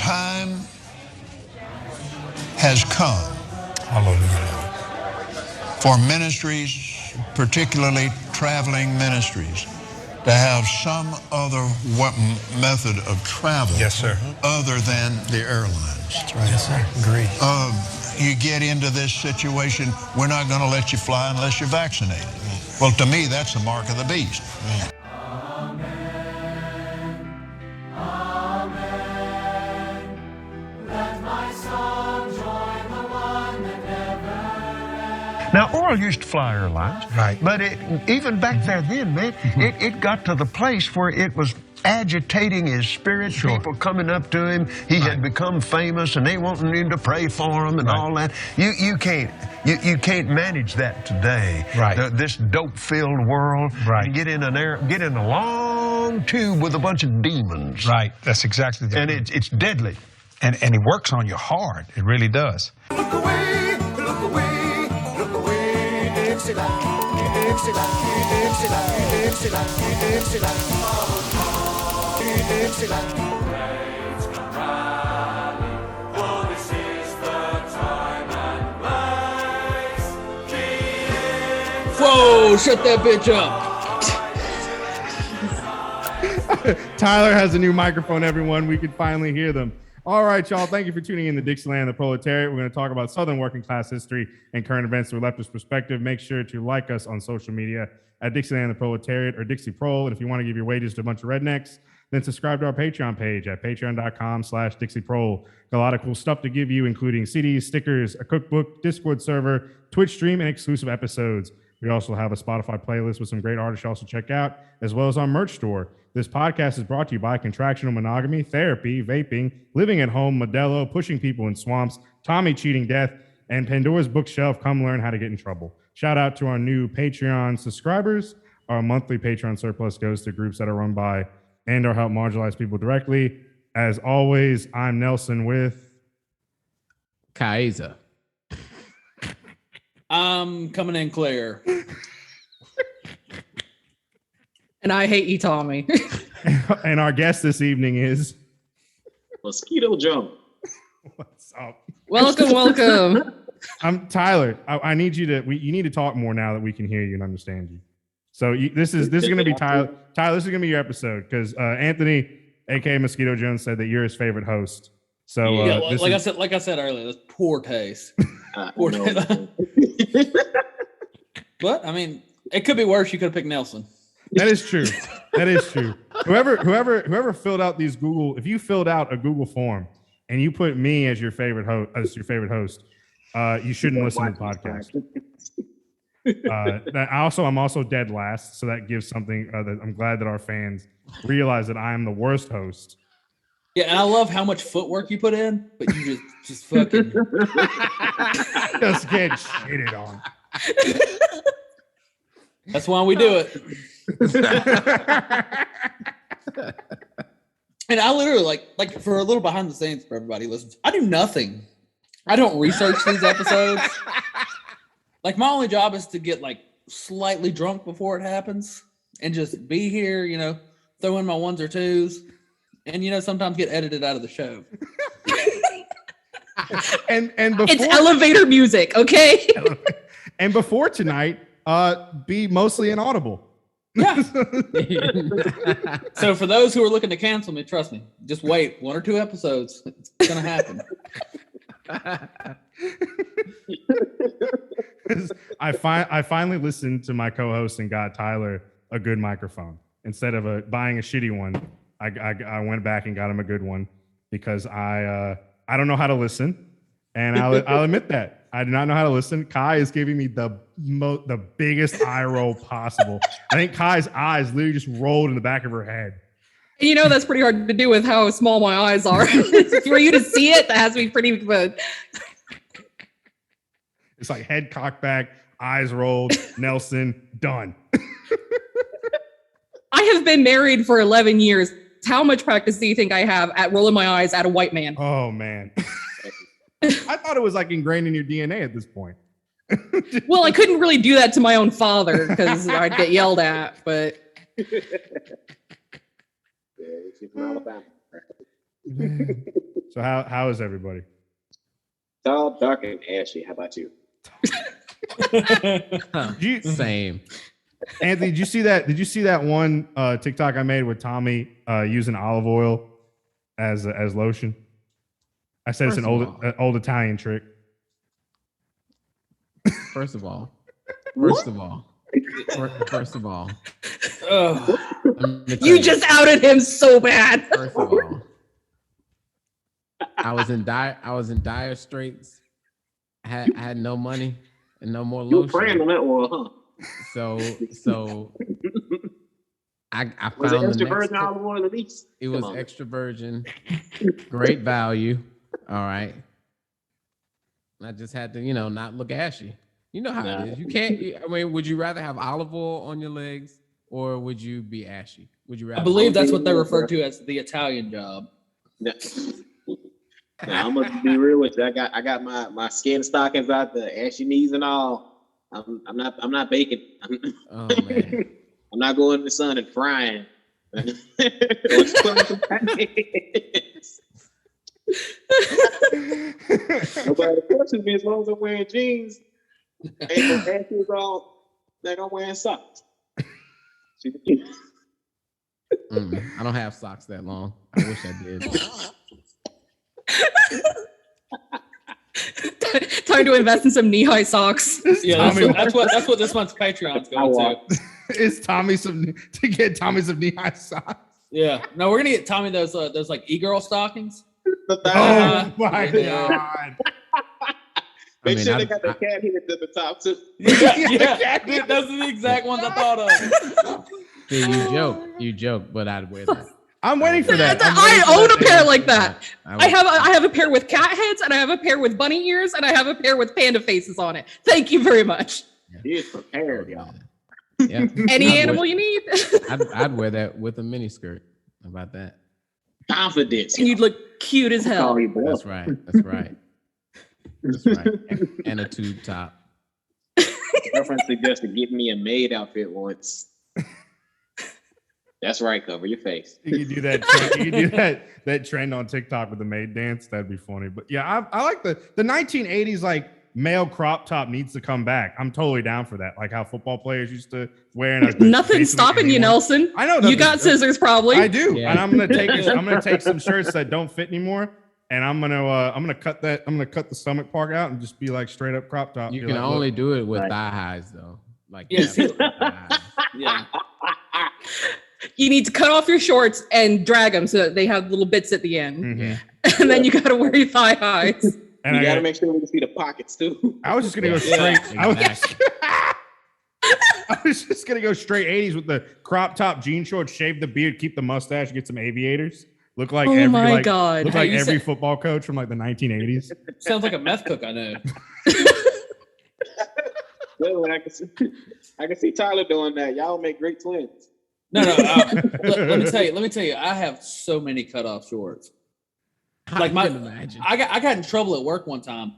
time has come. Hallelujah. For ministries, particularly traveling ministries, to have some other method of travel other than the airlines. That's right. Yes, sir. Agree. You get into this situation, we're not going to let you fly unless you're vaccinated. Well, to me, that's the mark of the beast. Now, Oral used to fly airlines, right? But even back there then, man, it got to the place where it was agitating his spirit. Sure. People coming up to him. He had become famous, and they wanting him to pray for him and all that. You can't manage that today. Right. This dope-filled world. Right. You get in a long tube with a bunch of demons. Right. That's exactly the and it's deadly. And it works on you hard. It really does. Look away, look away. Whoa, shut that bitch up. Tyler has a new microphone, everyone. We can finally hear them. All right, y'all. Thank you for tuning in to Dixieland, the Proletariat. We're going to talk about Southern working class history and current events through a leftist perspective. Make sure to like us on social media at Dixieland, the Proletariat, or Dixie Prole. And if you want to give your wages to a bunch of rednecks, then subscribe to our Patreon page at patreon.com/DixieProle. Got a lot of cool stuff to give you, including CDs, stickers, a cookbook, Discord server, Twitch stream, and exclusive episodes. We also have a Spotify playlist with some great artists you also check out, as well as our merch store. This podcast is brought to you by Contractional Monogamy, Therapy, Vaping, Living at Home, Modelo, Pushing People in Swamps, Tommy Cheating Death, and Pandora's Bookshelf. Come learn how to get in trouble. Shout out to our new Patreon subscribers. Our monthly Patreon surplus goes to groups that are run by and or help marginalized people directly. As always, I'm Nelson with Kaiser. I'm coming in clear. And I hate you, Tommy. And our guest this evening is Mosquito Jones. What's up? Welcome. I'm Tyler. I need you to. You need to talk more now that we can hear you and understand you. So this is going to be Tyler. Tyler, this is going to be your episode because Anthony, aka Mosquito Jones, said that you're his favorite host. So like I said earlier, that's poor taste. Poor taste. But I mean, it could be worse. You could have picked Nelson. That is true. That is true. Whoever filled out these Google, if you filled out a Google form and you put me as your favorite host, you shouldn't listen to the podcast. I'm also dead last, so that gives something that I'm glad that our fans realize that I am the worst host. Yeah, and I love how much footwork you put in, but you just fucking just get shitted on. That's why we do it. And I literally like for a little behind the scenes for everybody who listens, I do nothing. I don't research these episodes. Like my only job is to get like slightly drunk before it happens and just be here, throw in my ones or twos, and sometimes get edited out of the show. and before, it's elevator music, okay? And before tonight, be mostly inaudible. Yeah. So for those who are looking to cancel me, trust me, just wait 1 or 2 episodes. It's gonna happen. I finally listened to my co-host and got Tyler a good microphone instead of buying a shitty one. I went back and got him a good one because I don't know how to listen, and I'll admit that. I do not know how to listen. Kai is giving me the biggest eye roll possible. I think Kai's eyes literally just rolled in the back of her head. That's pretty hard to do with how small my eyes are. For you to see it, that has to be pretty good. It's like head cocked back, eyes rolled, Nelson, done. I have been married for 11 years. How much practice do you think I have at rolling my eyes at a white man? Oh, man. I thought it was like ingrained in your DNA at this point. Well, I couldn't really do that to my own father because I'd get yelled at, but... So how is everybody? Tall, dark, and ashy. How about you? Same. Anthony, did you see that? Did you see that one TikTok I made with Tommy using olive oil as lotion? I said it's an old Italian trick. First of all, You just outed him so bad. First of all, I was in dire straits. I had no money and no more You were lotion. praying on that one, huh? So I Was found it extra the next virgin olive oil at least? It Come was on. extra virgin, great value. All right. I just had to, not look ashy. You know how it is. You can't. I mean, would you rather have olive oil on your legs or would you be ashy? Would you rather? I believe that's what they refer to as the Italian job. Yeah. Now, I'm gonna be real with you. I got my skin stockings out, the ashy knees and all. I'm not baking. Oh man. I'm not going in the sun and frying. Nobody questions me as long as I'm wearing jeans. Ain't no ashes all like I'm wearing socks. I don't have socks that long. I wish I did. Time to invest in some knee-high socks. Yeah, that's what this month's Patreon's going to. Is Tommy to get Tommy some knee-high socks? Yeah. No, we're gonna get Tommy those like e-girl stockings. Oh my god. Make sure they got the cat hit at the top too. Yeah. Dude, those are the exact ones I thought of. See, you joke, but I'd wear that. I'm waiting for that. I own a pair like that. I have a pair with cat heads, and I have a pair with bunny ears, and I have a pair with panda faces on it. Thank you very much. He is prepared, y'all. Yeah. Any animal you need. I'd wear that with a mini skirt. How about that? Confidence. And you'd look cute as hell. That's right. And a tube top. Girlfriend suggested getting me a maid outfit once. That's right. Cover your face. You could do that. You could do that trend on TikTok with the maid dance. That'd be funny. But yeah, I like the 1980s like male crop top needs to come back. I'm totally down for that. Like how football players used to wear. Nothing's stopping you, Nelson. I know you got scissors, probably. I do, Yeah. and I'm gonna take some shirts that don't fit anymore, and I'm gonna cut the stomach part out and just be like straight up crop top. You can only do it with thigh highs though. Like Yes. yeah. You need to cut off your shorts and drag them so that they have little bits at the end, Mm-hmm. and then you got to wear your thigh highs. And you gotta make sure we can see the pockets too. I was just gonna go straight. Exactly. I was just gonna go straight 80s with the crop top, jean shorts, shave the beard, keep the mustache, get some aviators. Look like God! Look like every football coach from like the 1980s. Sounds like a meth cook I know. Well, I can see Tyler doing that. Y'all make great twins. No. Let me tell you. I have so many cutoff shorts. Like I can imagine. I got in trouble at work one time.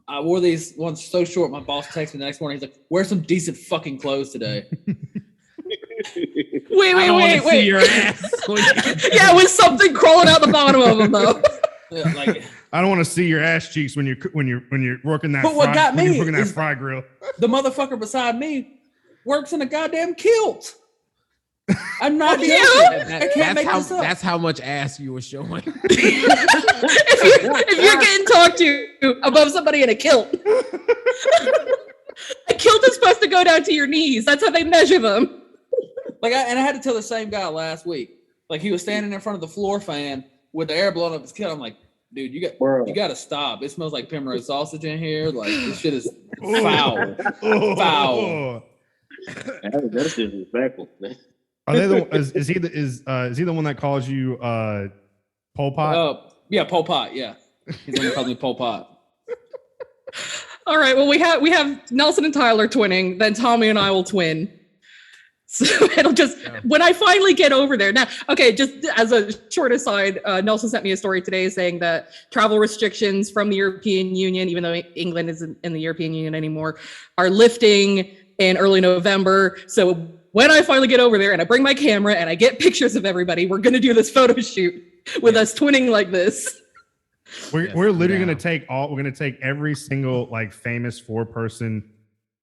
I wore these ones so short. My boss texted me the next morning. He's like, "Wear some decent fucking clothes today." Wait. See your ass. Yeah, with something crawling out the bottom of them though. Yeah, like I don't want to see your ass cheeks when you're working that. But what got me working that is- fry grill. the motherfucker beside me works in a goddamn kilt. I'm not joking. I can't make this up. That's how much ass you were showing. if you're getting talked to above somebody in a kilt, a kilt is supposed to go down to your knees. That's how they measure them. I had to tell the same guy last week. Like he was standing in front of the floor fan with the air blowing up his kilt. I'm like, dude, you got to stop. It smells like Pemrose sausage in here. Like this shit is foul. Foul. That's disrespectful. Are they the is he the one that calls you Pol Pot? Yeah, Pol Pot. Yeah, he's the one who calls me Pol Pot. All right. Well, we have Nelson and Tyler twinning. Then Tommy and I will twin. So it'll just when I finally get over there. Now, okay, just as a short aside, Nelson sent me a story today saying that travel restrictions from the European Union, even though England isn't in the European Union anymore, are lifting in early November. So when I finally get over there and I bring my camera and I get pictures of everybody, we're gonna do this photo shoot. with us twinning like this. We're literally gonna take every single like famous 4-person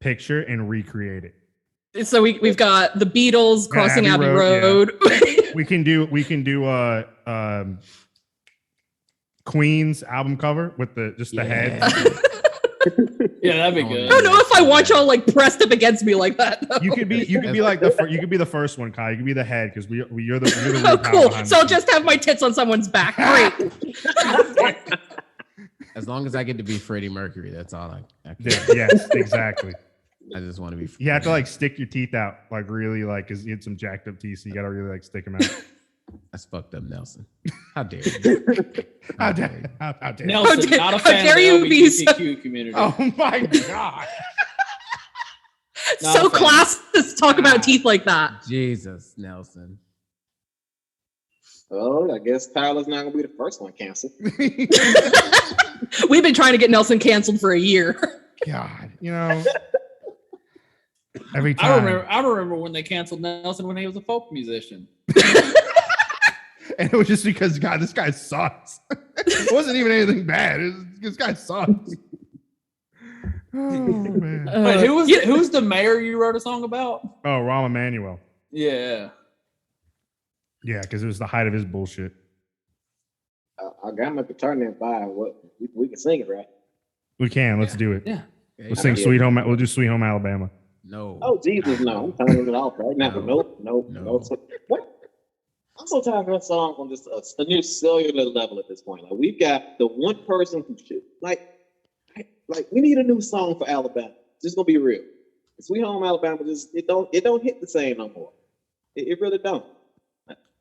picture and recreate it. So we've got the Beatles crossing Abbey Road. Yeah. we can do Queen's album cover with the head. Yeah, that'd be good. I don't know if I want y'all like pressed up against me like that. Though. You could be like you could be the first one, Kai. You could be the head because you're the oh, cool. So I'll just have my tits on someone's back. Great. As long as I get to be Freddie Mercury, that's all I yes, exactly. I just want to be. You have to like stick your teeth out, like really, like because you had some jacked up teeth, so you got to really like stick them out. That's fucked up, Nelson. How dare you? How dare you? Nelson, not a fan of the LGBTQ community. Oh my god! So classist talk about teeth like that. Jesus, Nelson. Oh, I guess Tyler's not gonna be the first one canceled. We've been trying to get Nelson canceled for a year. God, every time. I remember when they canceled Nelson when he was a folk musician. And it was just because, God, this guy sucks. It wasn't even anything bad. This guy sucks. Oh, man. Wait, who's the mayor you wrote a song about? Oh, Rahm Emanuel. Yeah. Yeah, because it was the height of his bullshit. I got my guitar nearby. We can sing it, right? We can. Let's do it. Yeah. We'll sing Sweet Home. We'll do Sweet Home Alabama. No. Oh, Jesus, no. I'm turning it off right now. No. What? I'm so tired of that song on just a new cellular level at this point. Like, we've got the one person who should, like we need a new song for Alabama. Just gonna be real. Sweet Home Alabama, it don't hit the same no more. It really don't.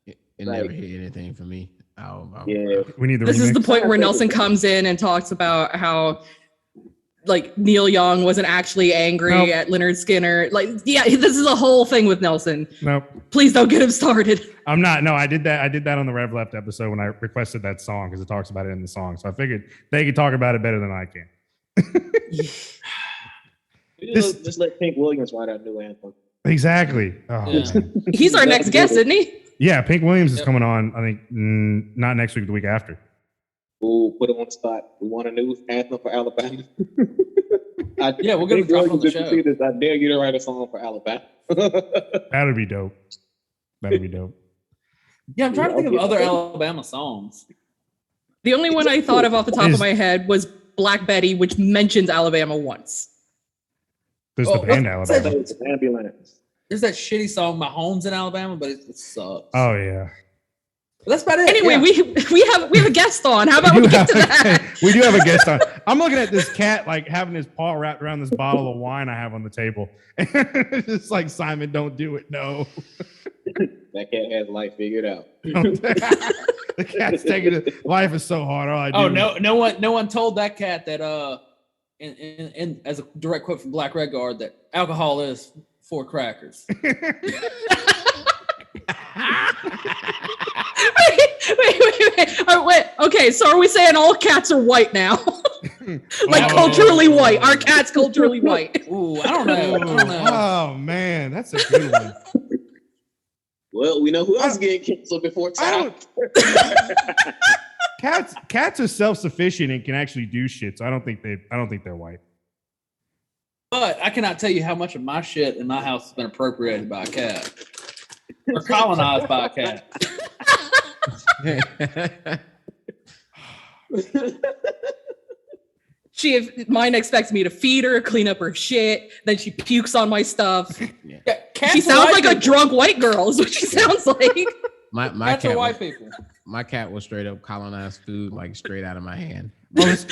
It never hit anything for me. Yeah. We need the This remix. is the point where Nelson comes in and talks about how like Neil Young wasn't actually angry at Leonard Skinner. Like, yeah, this is a whole thing with Nelson. Nope. Please don't get him started. I'm not. No, I did that on the Rev Left episode when I requested that song because it talks about it in the song. So I figured they could talk about it better than I can. Just let Pink Williams write our new anthem. Exactly. Oh, Yeah. He's our next guest, isn't he? yeah, Pink Williams is coming on, I think, not next week, the week after. Ooh, put it on the spot. We want a new anthem for Alabama. Yeah, we're gonna drop it on the show. I dare you to write a song for Alabama. That'd be dope. That'd be dope. Yeah, I'm trying to think of other Alabama songs. The only one I thought of off the top of my head was Black Betty, which mentions Alabama once. There's the band Alabama. Ambulance. There's that shitty song, My Home's in Alabama, but it sucks. Oh yeah. But that's about it. Anyway, yeah. we have a guest on. How about we get to that? We do have a guest on. I'm looking at this cat like having his paw wrapped around this bottle of wine I have on the table. It's just like, Simon, don't do it. No. That cat has life figured out. The cat's taking it. Life is so hard. All I do. Oh no one told that cat that in as a direct quote from Black Red Guard that alcohol is for crackers. Wait. Okay, so are we saying all cats are white now? Culturally white. Our cat's culturally white. Ooh, I don't know. Oh man, that's a good one. Well, we know who else getting canceled before time. Cats are self-sufficient and can actually do shit. So I don't think they're white. But I cannot tell you how much of my shit in my house has been appropriated by a cat or colonized by a cat. Mine expects me to feed her, clean up her shit, then she pukes on my stuff. Yeah, She sounds like a drunk white girl is what she sounds like. My cats cat are white people. My cat will straight up colonize food like straight out of my hand. This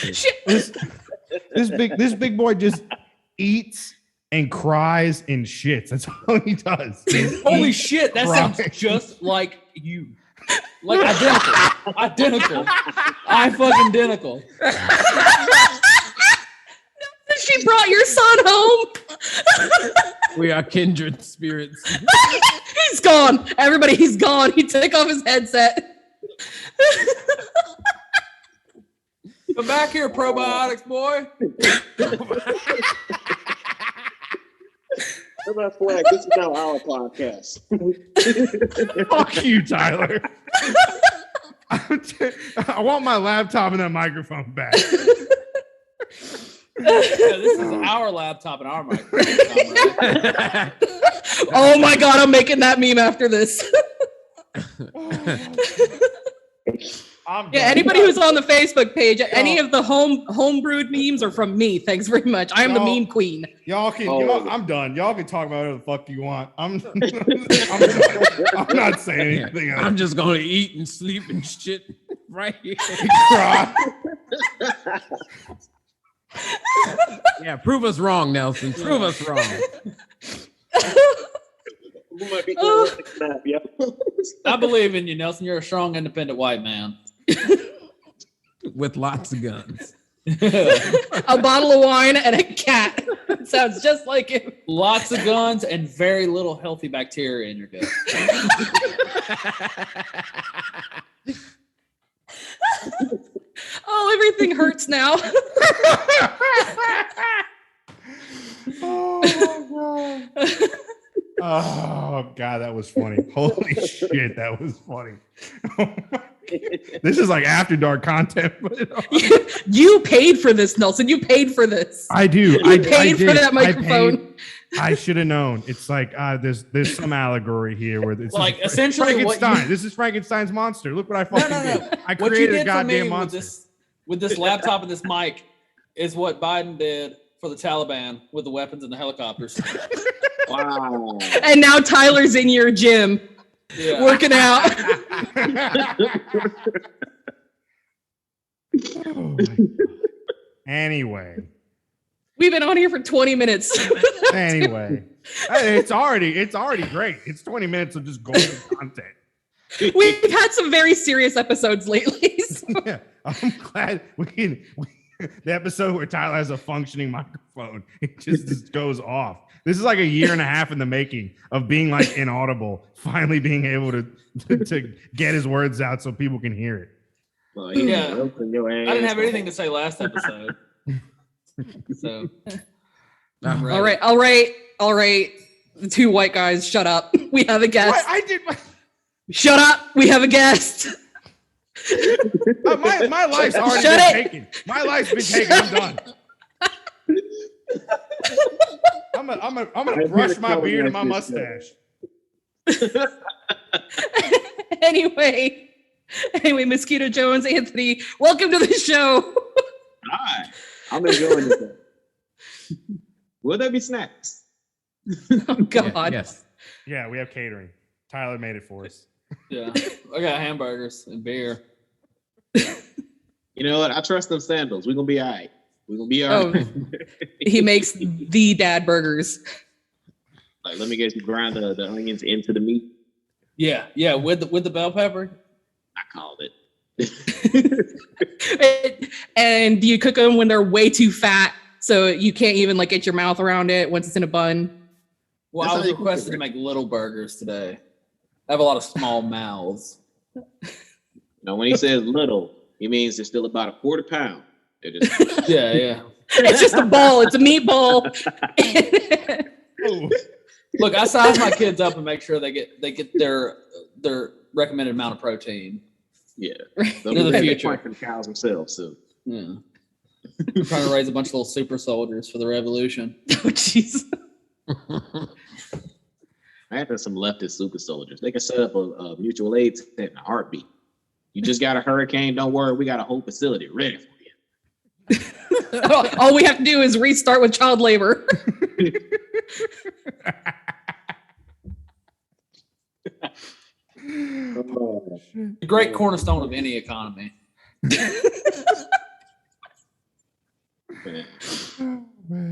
big boy just eats and cries and shits. That's all he does. Holy shit, that sounds just like you. Like identical. I fucking identical. She brought your son home. We are kindred spirits. He's gone. Everybody, he's gone. He took off his headset. Come back here, probiotics boy. That's flag. This is now our podcast. Fuck you, Tyler. I want my laptop and that microphone back. This is our laptop and our microphone. Right? Oh my god, I'm making that meme after this. Yeah, anybody who's on the Facebook page, any of the homebrewed memes are from me. Thanks very much. I am the meme queen. I'm done. Y'all can talk about whatever the fuck you want. I'm done. I'm not saying anything else. I'm just gonna eat and sleep and shit right here. Yeah, prove us wrong, Nelson. Prove us wrong. I believe in you, Nelson. You're a strong, independent white man. With lots of guns. A bottle of wine and a cat. Sounds just like him. Lots of guns and very little healthy bacteria in your gut. Oh, everything hurts now. Oh my god. Oh god, that was funny. Holy shit, that was funny. This is like after dark content. You paid for this, Nelson. You paid for this. I do. You paid for that microphone. I should have known. It's like there's some allegory here where it's like essentially Frankenstein. This is Frankenstein's monster. Look what I fucking did. I what created you did a goddamn for me monster. With this laptop and this mic is what Biden did for the Taliban with the weapons and the helicopters. Wow. And now Tyler's in your gym working out. Oh, anyway. We've been on here for 20 minutes. Anyway. It's already great. It's 20 minutes of just golden content. We've had some very serious episodes lately. So. Yeah, I'm glad the episode where Tyler has a functioning microphone, it just goes off. This is like a year and a half in the making of being like inaudible, finally being able to get his words out so people can hear it. Well, I didn't have anything to say last episode. So all right. The two white guys, shut up. We have a guest. I did. Shut up. We have a guest. My life's already been taken. My life's been taken. I'm done. I'm gonna brush my beard and my mustache. Anyway, Mosquito Jones, Anthony, welcome to the show. Hi, I'm enjoying this. Will there be snacks? Oh God. Yes. Yeah, we have catering. Tyler made it for us. yeah, I got hamburgers and beer. You know what? I trust them sandals. We're gonna be all right. We're gonna be all right. He makes the dad burgers. Like, let me get you grind the onions into the meat. Yeah, with the bell pepper. I called it. And do you cook them when they're way too fat so you can't even like get your mouth around it once it's in a bun? Well, I was requested to make little burgers today. I have a lot of small mouths. No, when he says little, he means it's still about a quarter pound. It is. Yeah. It's just a ball. It's a meatball. Look, I size my kids up and make sure they get their recommended amount of protein. Yeah. Into the future. For the cows themselves, so. Yeah. I'm trying to raise a bunch of little super soldiers for the revolution. Oh, jeez. I had some leftist super soldiers. They can set up a mutual aid tent in a heartbeat. You just got a hurricane, don't worry, we got a whole facility ready for you. All we have to do is restart with child labor. The great cornerstone of any economy.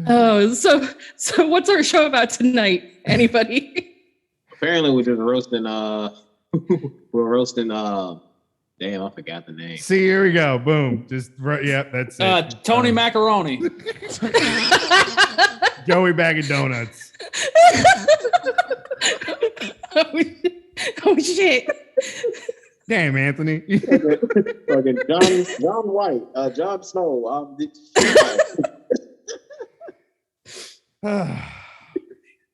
Oh, so what's our show about tonight? Anybody? Apparently we're just roasting damn, I forgot the name. See, here we go. Boom. Just right. Yep, that's it. Tony Macaroni. Joey Bag of Donuts. Oh shit. Damn, Anthony. Fucking John White, John Snow.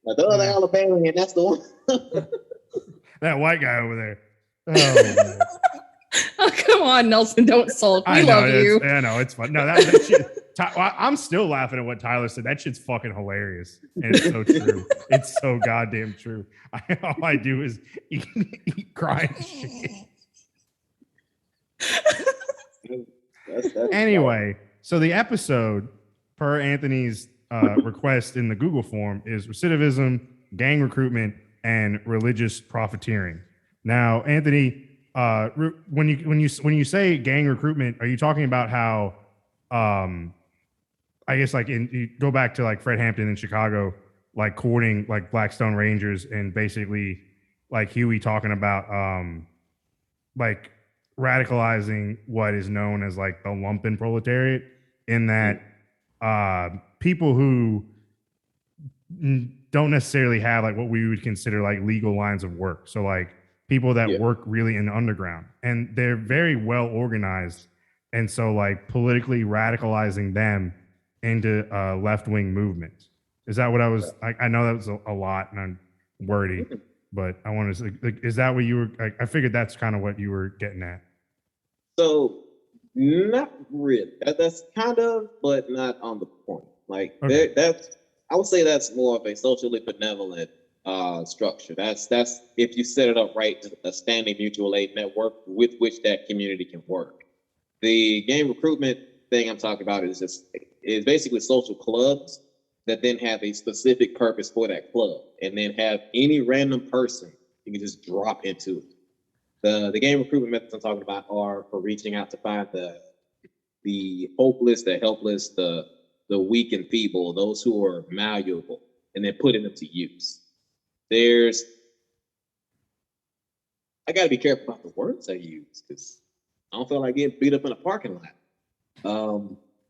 The other Alabamian, that's the one. That white guy over there. Oh, Oh, come on, Nelson, don't sulk. We I know, love you. I know it's fun. No, that shit. I'm still laughing at what Tyler said. That shit's fucking hilarious, and it's so true. It's so goddamn true. All I do is eat crying shit. Anyway, so the episode, per Anthony's request in the Google form, is recidivism, gang recruitment, and religious profiteering. Now, Anthony, when you say gang recruitment, are you talking about how, I guess like you go back to like Fred Hampton in Chicago, like courting like Blackstone Rangers, and basically like Huey talking about like radicalizing what is known as like the lumpen proletariat, in that people who don't necessarily have like what we would consider like legal lines of work. So like people that work really in the underground, and they're very well organized. And so like politically radicalizing them into left-wing movements. Is that what I was, I know that was a lot and I'm wordy, but I want to say, like, is that what you were, I figured that's kind of what you were getting at. So not really. That's kind of, but not on the point. Like that's, I would say that's more of a socially benevolent structure. That's if you set it up right, a standing mutual aid network with which that community can work. The gang recruitment thing I'm talking about is basically social clubs that then have a specific purpose for that club, and then have any random person you can just drop into it. The gang recruitment methods I'm talking about are for reaching out to find the hopeless, the helpless, the weak and feeble, those who are malleable, and then putting them to use. I got to be careful about the words I use, because I don't feel like getting beat up in a parking lot.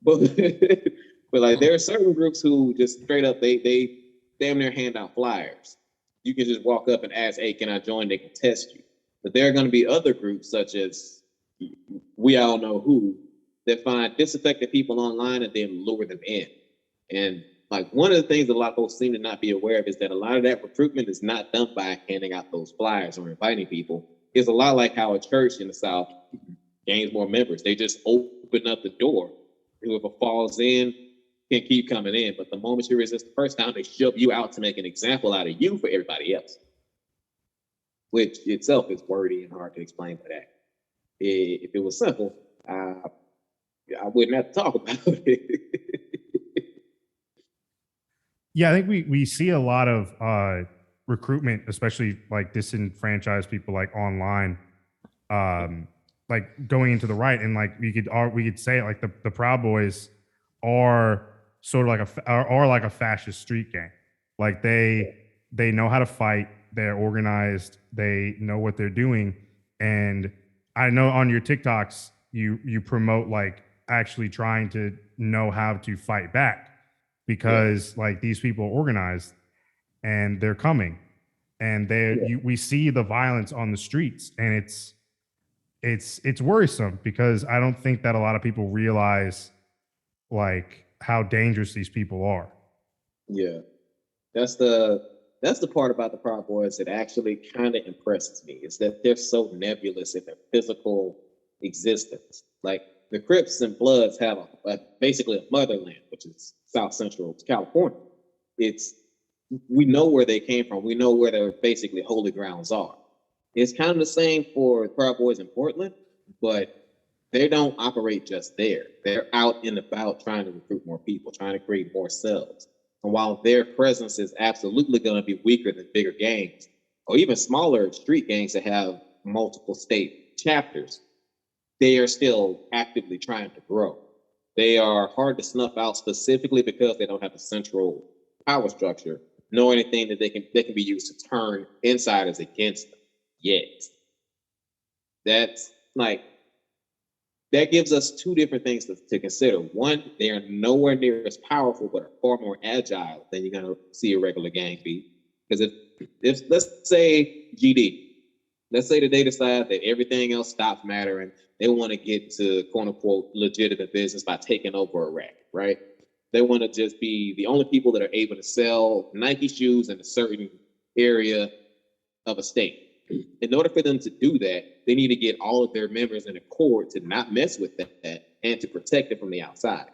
But like there are certain groups who just straight up, they damn near hand out flyers. You can just walk up and ask, hey, can I join? They can test you. But there are going to be other groups, such as we all know who, that find disaffected people online and then lure them in. And like one of the things that a lot of folks seem to not be aware of is that a lot of that recruitment is not done by handing out those flyers or inviting people. It's a lot like how a church in the South gains more members. They just open up the door. Whoever falls in can keep coming in. But the moment you resist the first time, they shove you out to make an example out of you for everybody else, which itself is wordy and hard to explain by that. If it was simple, I wouldn't have to talk about it. Yeah, I think we see a lot of recruitment, especially like disenfranchised people, like online, like going into the right, and like we could say like the Proud Boys are sort of like a fascist street gang. Like they know how to fight, they're organized, they know what they're doing, and I know on your TikToks you promote like actually trying to know how to fight back, because like these people are organized and they're coming, and we see the violence on the streets, and it's worrisome, because I don't think that a lot of people realize like how dangerous these people are. Yeah, that's the part about the Proud Boys that actually kind of impresses me, is that they're so nebulous in their physical existence. Like the Crips and Bloods have basically a motherland, which is South Central California. We know where they came from. We know where their basically holy grounds are. It's kind of the same for Proud Boys in Portland, but they don't operate just there. They're out and about trying to recruit more people, trying to create more cells. And while their presence is absolutely going to be weaker than bigger gangs, or even smaller street gangs that have multiple state chapters, they are still actively trying to grow. They are hard to snuff out specifically because they don't have a central power structure, nor anything that they can be used to turn insiders against them yet. That's like, that gives us two different things to consider. One, they are nowhere near as powerful, but are far more agile than you're going to see a regular gang be. Because if let's say GD, let's say that they decide that everything else stops mattering, they want to get to quote unquote legitimate business by taking over a racket, right? They want to just be the only people that are able to sell Nike shoes in a certain area of a state. In order for them to do that, they need to get all of their members in accord to not mess with that and to protect it from the outside.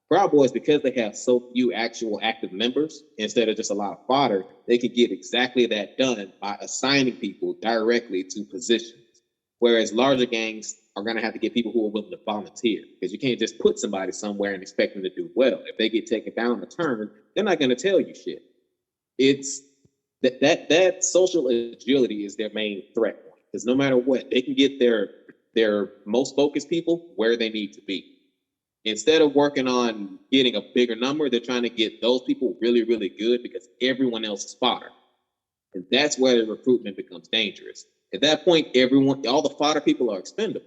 Proud Boys, because they have so few actual active members, instead of just a lot of fodder, they can get exactly that done by assigning people directly to positions. Whereas larger gangs are going to have to get people who are willing to volunteer, because you can't just put somebody somewhere and expect them to do well. If they get taken down the turn, they're not going to tell you shit. It's that social agility is their main threat point, because no matter what, they can get their most focused people where they need to be. Instead of working on getting a bigger number, they're trying to get those people really, really good because everyone else is fodder. And that's where the recruitment becomes dangerous. At that point, all the fodder people are expendable.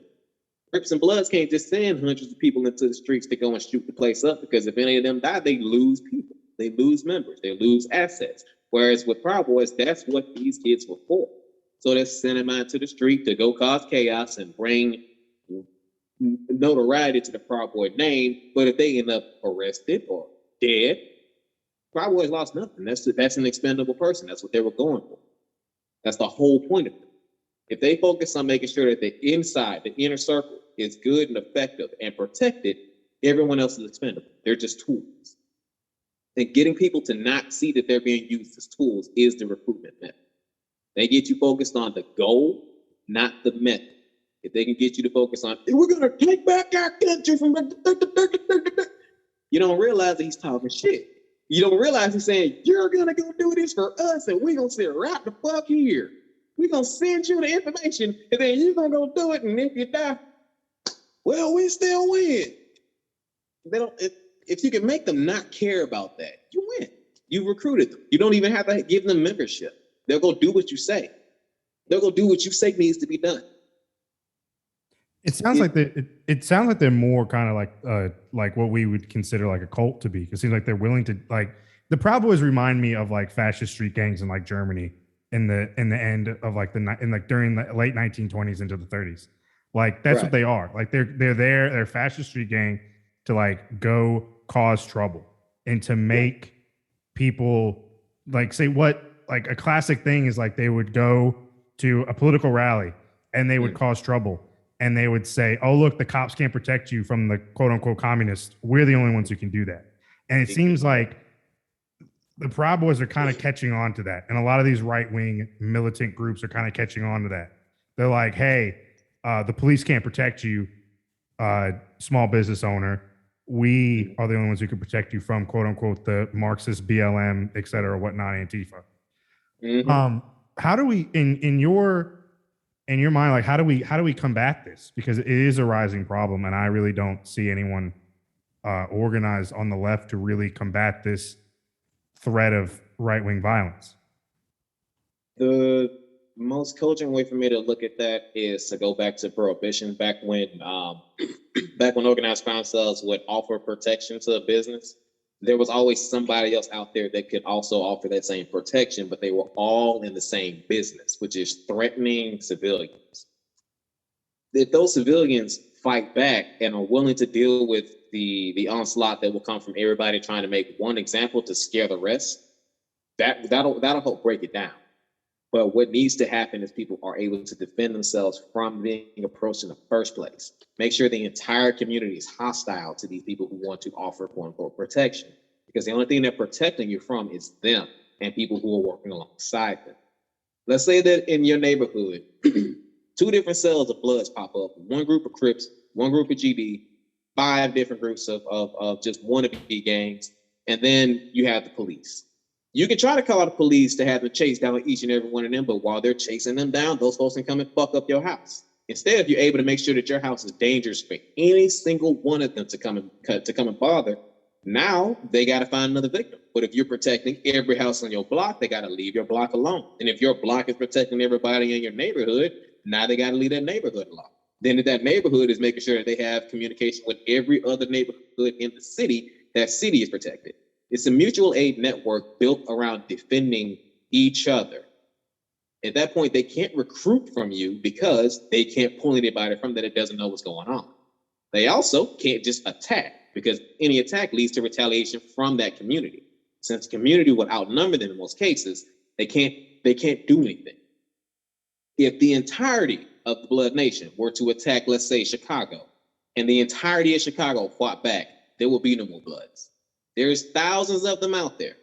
Crips and Bloods can't just send hundreds of people into the streets to go and shoot the place up, because if any of them die, they lose people. They lose members. They lose assets. Whereas with Proud Boys, that's what these kids were for. So they're sending them out to the street to go cause chaos and bring notoriety to the Proud Boy name. But if they end up arrested or dead, Proud Boys lost nothing. That's an expendable person. That's what they were going for. That's the whole point of it. If they focus on making sure that the inside, the inner circle, is good and effective and protected, everyone else is expendable. They're just tools. And getting people to not see that they're being used as tools is the recruitment method. They get you focused on the goal, not the method. If they can get you to focus on, we're going to take back our country from, you don't realize that he's talking shit. You don't realize he's saying, you're going to go do this for us, and we're going to sit right the fuck here. We're going to send you the information, and then you're going to go do it, and if you die, well, we still win. If you can make them not care about that, you win. You recruited them. You don't even have to give them membership. They'll go do what you say. They'll go do what you say needs to be done. It sounds like they're more kind of like what we would consider like a cult to be. It seems like they're willing to, like, the Proud Boys remind me of like fascist street gangs in like Germany in the end of like during the late 1920s into the 30s. Like that's what they are. Like they're a fascist street gang to like go cause trouble and to make people like say what, like a classic thing is like they would go to a political rally and they would cause trouble. And they would say, oh, look, the cops can't protect you from the quote unquote communists. We're the only ones who can do that. And it seems like the Proud Boys are kind of catching on to that. And a lot of these right wing militant groups are kind of catching on to that. They're like, hey, the police can't protect you, small business owner. We are the only ones who can protect you from quote unquote the Marxist BLM, et cetera, whatnot, Antifa. Mm-hmm. How do we, in your mind, like how do we combat this? Because it is a rising problem, and I really don't see anyone organized on the left to really combat this threat of right-wing violence. The most cogent way for me to look at that is to go back to Prohibition, back when organized crime cells would offer protection to a business. There was always somebody else out there that could also offer that same protection, but they were all in the same business, which is threatening civilians. If those civilians fight back and are willing to deal with the onslaught that will come from everybody trying to make one example to scare the rest, that'll help break it down. But what needs to happen is people are able to defend themselves from being approached in the first place. Make sure the entire community is hostile to these people who want to offer quote unquote protection, because the only thing they're protecting you from is them and people who are working alongside them. Let's say that in your neighborhood, 2 different cells of Bloods pop up, one group of Crips, one group of GD, 5 different groups of just wannabe gangs, and then you have the police. You can try to call the police to have them chase down each and every one of them, but while they're chasing them down, those folks can come and fuck up your house. Instead, you're able to make sure that your house is dangerous for any single one of them to come and bother. Now they got to find another victim. But if you're protecting every house on your block, they got to leave your block alone. And if your block is protecting everybody in your neighborhood, now they got to leave that neighborhood alone. Then if that neighborhood is making sure that they have communication with every other neighborhood in the city, that city is protected. It's a mutual aid network built around defending each other. At that point, they can't recruit from you because they can't pull anybody from that doesn't know what's going on. They also can't just attack, because any attack leads to retaliation from that community. Since the community would outnumber them in most cases, they can't do anything. If the entirety of the Blood Nation were to attack, let's say, Chicago, and the entirety of Chicago fought back, there will be no more Bloods. There's thousands of them out there.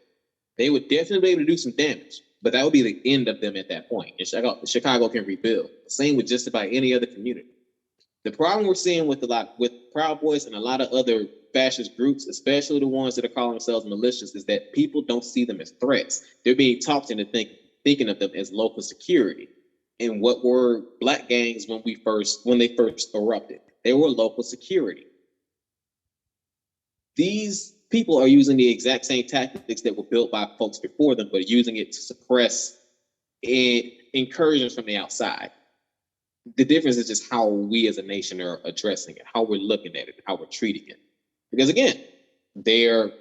They would definitely be able to do some damage, but that would be the end of them at that point. And Chicago can rebuild. Same with just about any other community. The problem we're seeing with Proud Boys and a lot of other fascist groups, especially the ones that are calling themselves militias, is that people don't see them as threats. They're being talked into thinking of them as local security. And what were black gangs when they first erupted? They were local security. These people are using the exact same tactics that were built by folks before them, but using it to suppress incursions from the outside. The difference is just how we as a nation are addressing it, how we're looking at it, how we're treating it. Because again, they are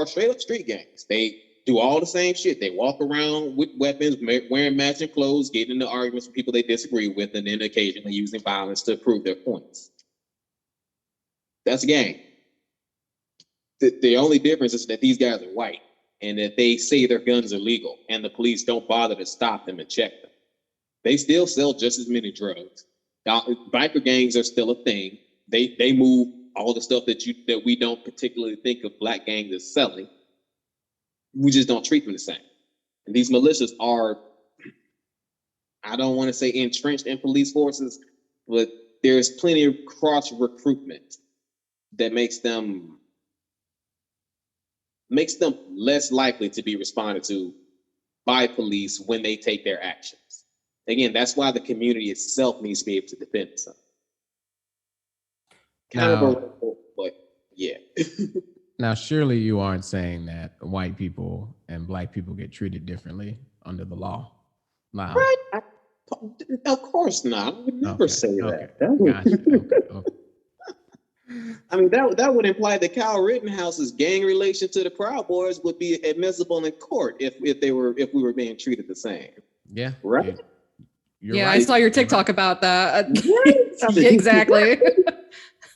straight up street gangs. They do all the same shit. They walk around with weapons, wearing matching clothes, getting into arguments with people they disagree with, and then occasionally using violence to prove their points. That's a gang. The only difference is that these guys are white and that they say their guns are legal and the police don't bother to stop them and check them. They still sell just as many drugs. Biker gangs are still a thing. They move all the stuff that we don't particularly think of black gangs as selling. We just don't treat them the same. And these militias are, I don't want to say entrenched in police forces, but there's plenty of cross recruitment that makes them less likely to be responded to by police when they take their actions. Again, that's why the community itself needs to be able to defend itself. But yeah. Now, surely you aren't saying that white people and black people get treated differently under the law. Wow. Right? Of course not. I would never say that. Gotcha. I mean, that would imply that Kyle Rittenhouse's gang relation to the Proud Boys would be admissible in court if we were being treated the same. Yeah. Right. Yeah, right. I saw your TikTok about that. Right. Exactly.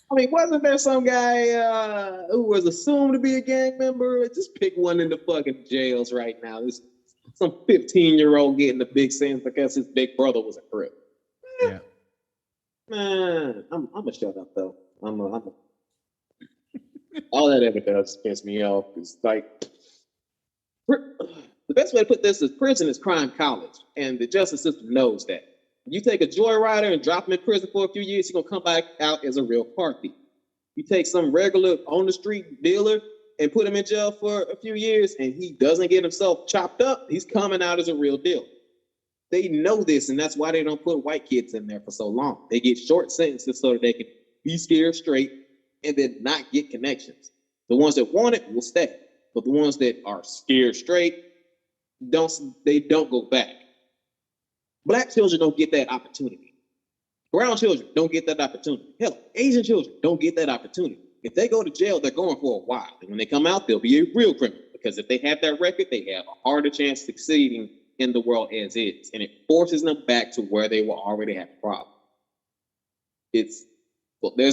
I mean, wasn't there some guy who was assumed to be a gang member? Just pick one in the fucking jails right now. There's some 15-year-old getting a big sentence because his big brother was a crip. Yeah. Man, I'm gonna shut up though. All that ever does piss me off. Is like the best way to put this is prison is crime college, and the justice system knows that. You take a joyrider and drop him in prison for a few years, he's gonna come back out as a real car thief. You take some regular on the street dealer and put him in jail for a few years, and he doesn't get himself chopped up, he's coming out as a real dealer. They know this, and that's why they don't put white kids in there for so long. They get short sentences so that they can be scared straight and then not get connections. The ones that want it will stay, but the ones that are scared straight don't go back. Black children don't get that opportunity. Brown children don't get that opportunity. Hell, Asian children don't get that opportunity. If they go to jail, they're going for a while. And when they come out, they'll be a real criminal because if they have that record, they have a harder chance of succeeding in the world as is. And it forces them back to where they will already have a problem. There's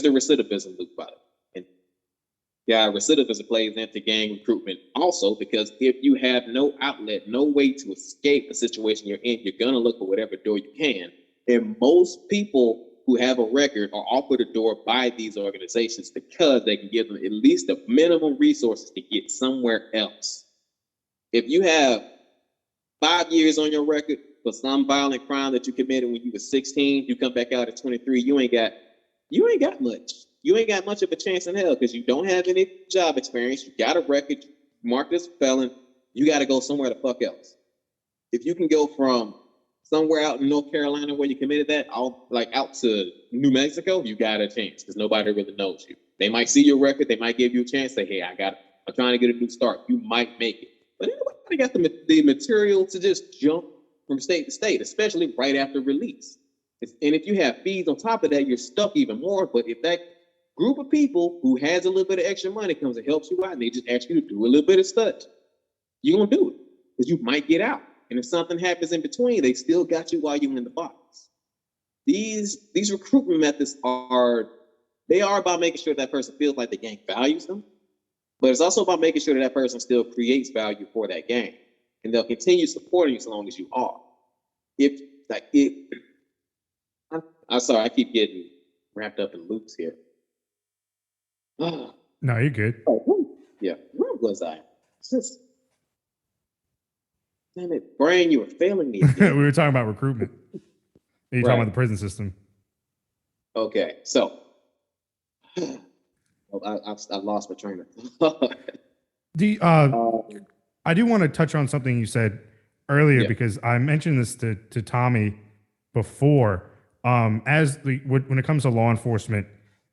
the recidivism loop about it. And yeah, recidivism plays into gang recruitment also because if you have no outlet, no way to escape the situation you're in, you're gonna look for whatever door you can. And most people who have a record are offered a door by these organizations because they can give them at least the minimum resources to get somewhere else. If you have 5 years on your record for some violent crime that you committed when you were 16, you come back out at 23, you ain't got much. You ain't got much of a chance in hell because you don't have any job experience. You got a record, marked as a felon. You got to go somewhere the fuck else. If you can go from somewhere out in North Carolina where you committed that, out to New Mexico, you got a chance because nobody really knows you. They might see your record. They might give you a chance. Say, hey, I'm trying to get a new start. You might make it. But anybody got the material to just jump from state to state, especially right after release. And if you have fees on top of that, you're stuck even more. But if that group of people who has a little bit of extra money comes and helps you out and they just ask you to do a little bit of stuff, you're going to do it because you might get out. And if something happens in between, they still got you while you're in the box. These recruitment methods are about making sure that person feels like the gang values them, but it's also about making sure that person still creates value for that gang. And they'll continue supporting you so long as you are. If like it. I'm sorry, I keep getting wrapped up in loops here. No, you're good. Yeah, where was I? Just, damn it, brain, you were failing me We again. were talking about recruitment. You're talking Right. about the prison system. Okay, so I lost my train of thought. I do want to touch on something you said earlier Yeah. because I mentioned this to Tommy before. When it comes to law enforcement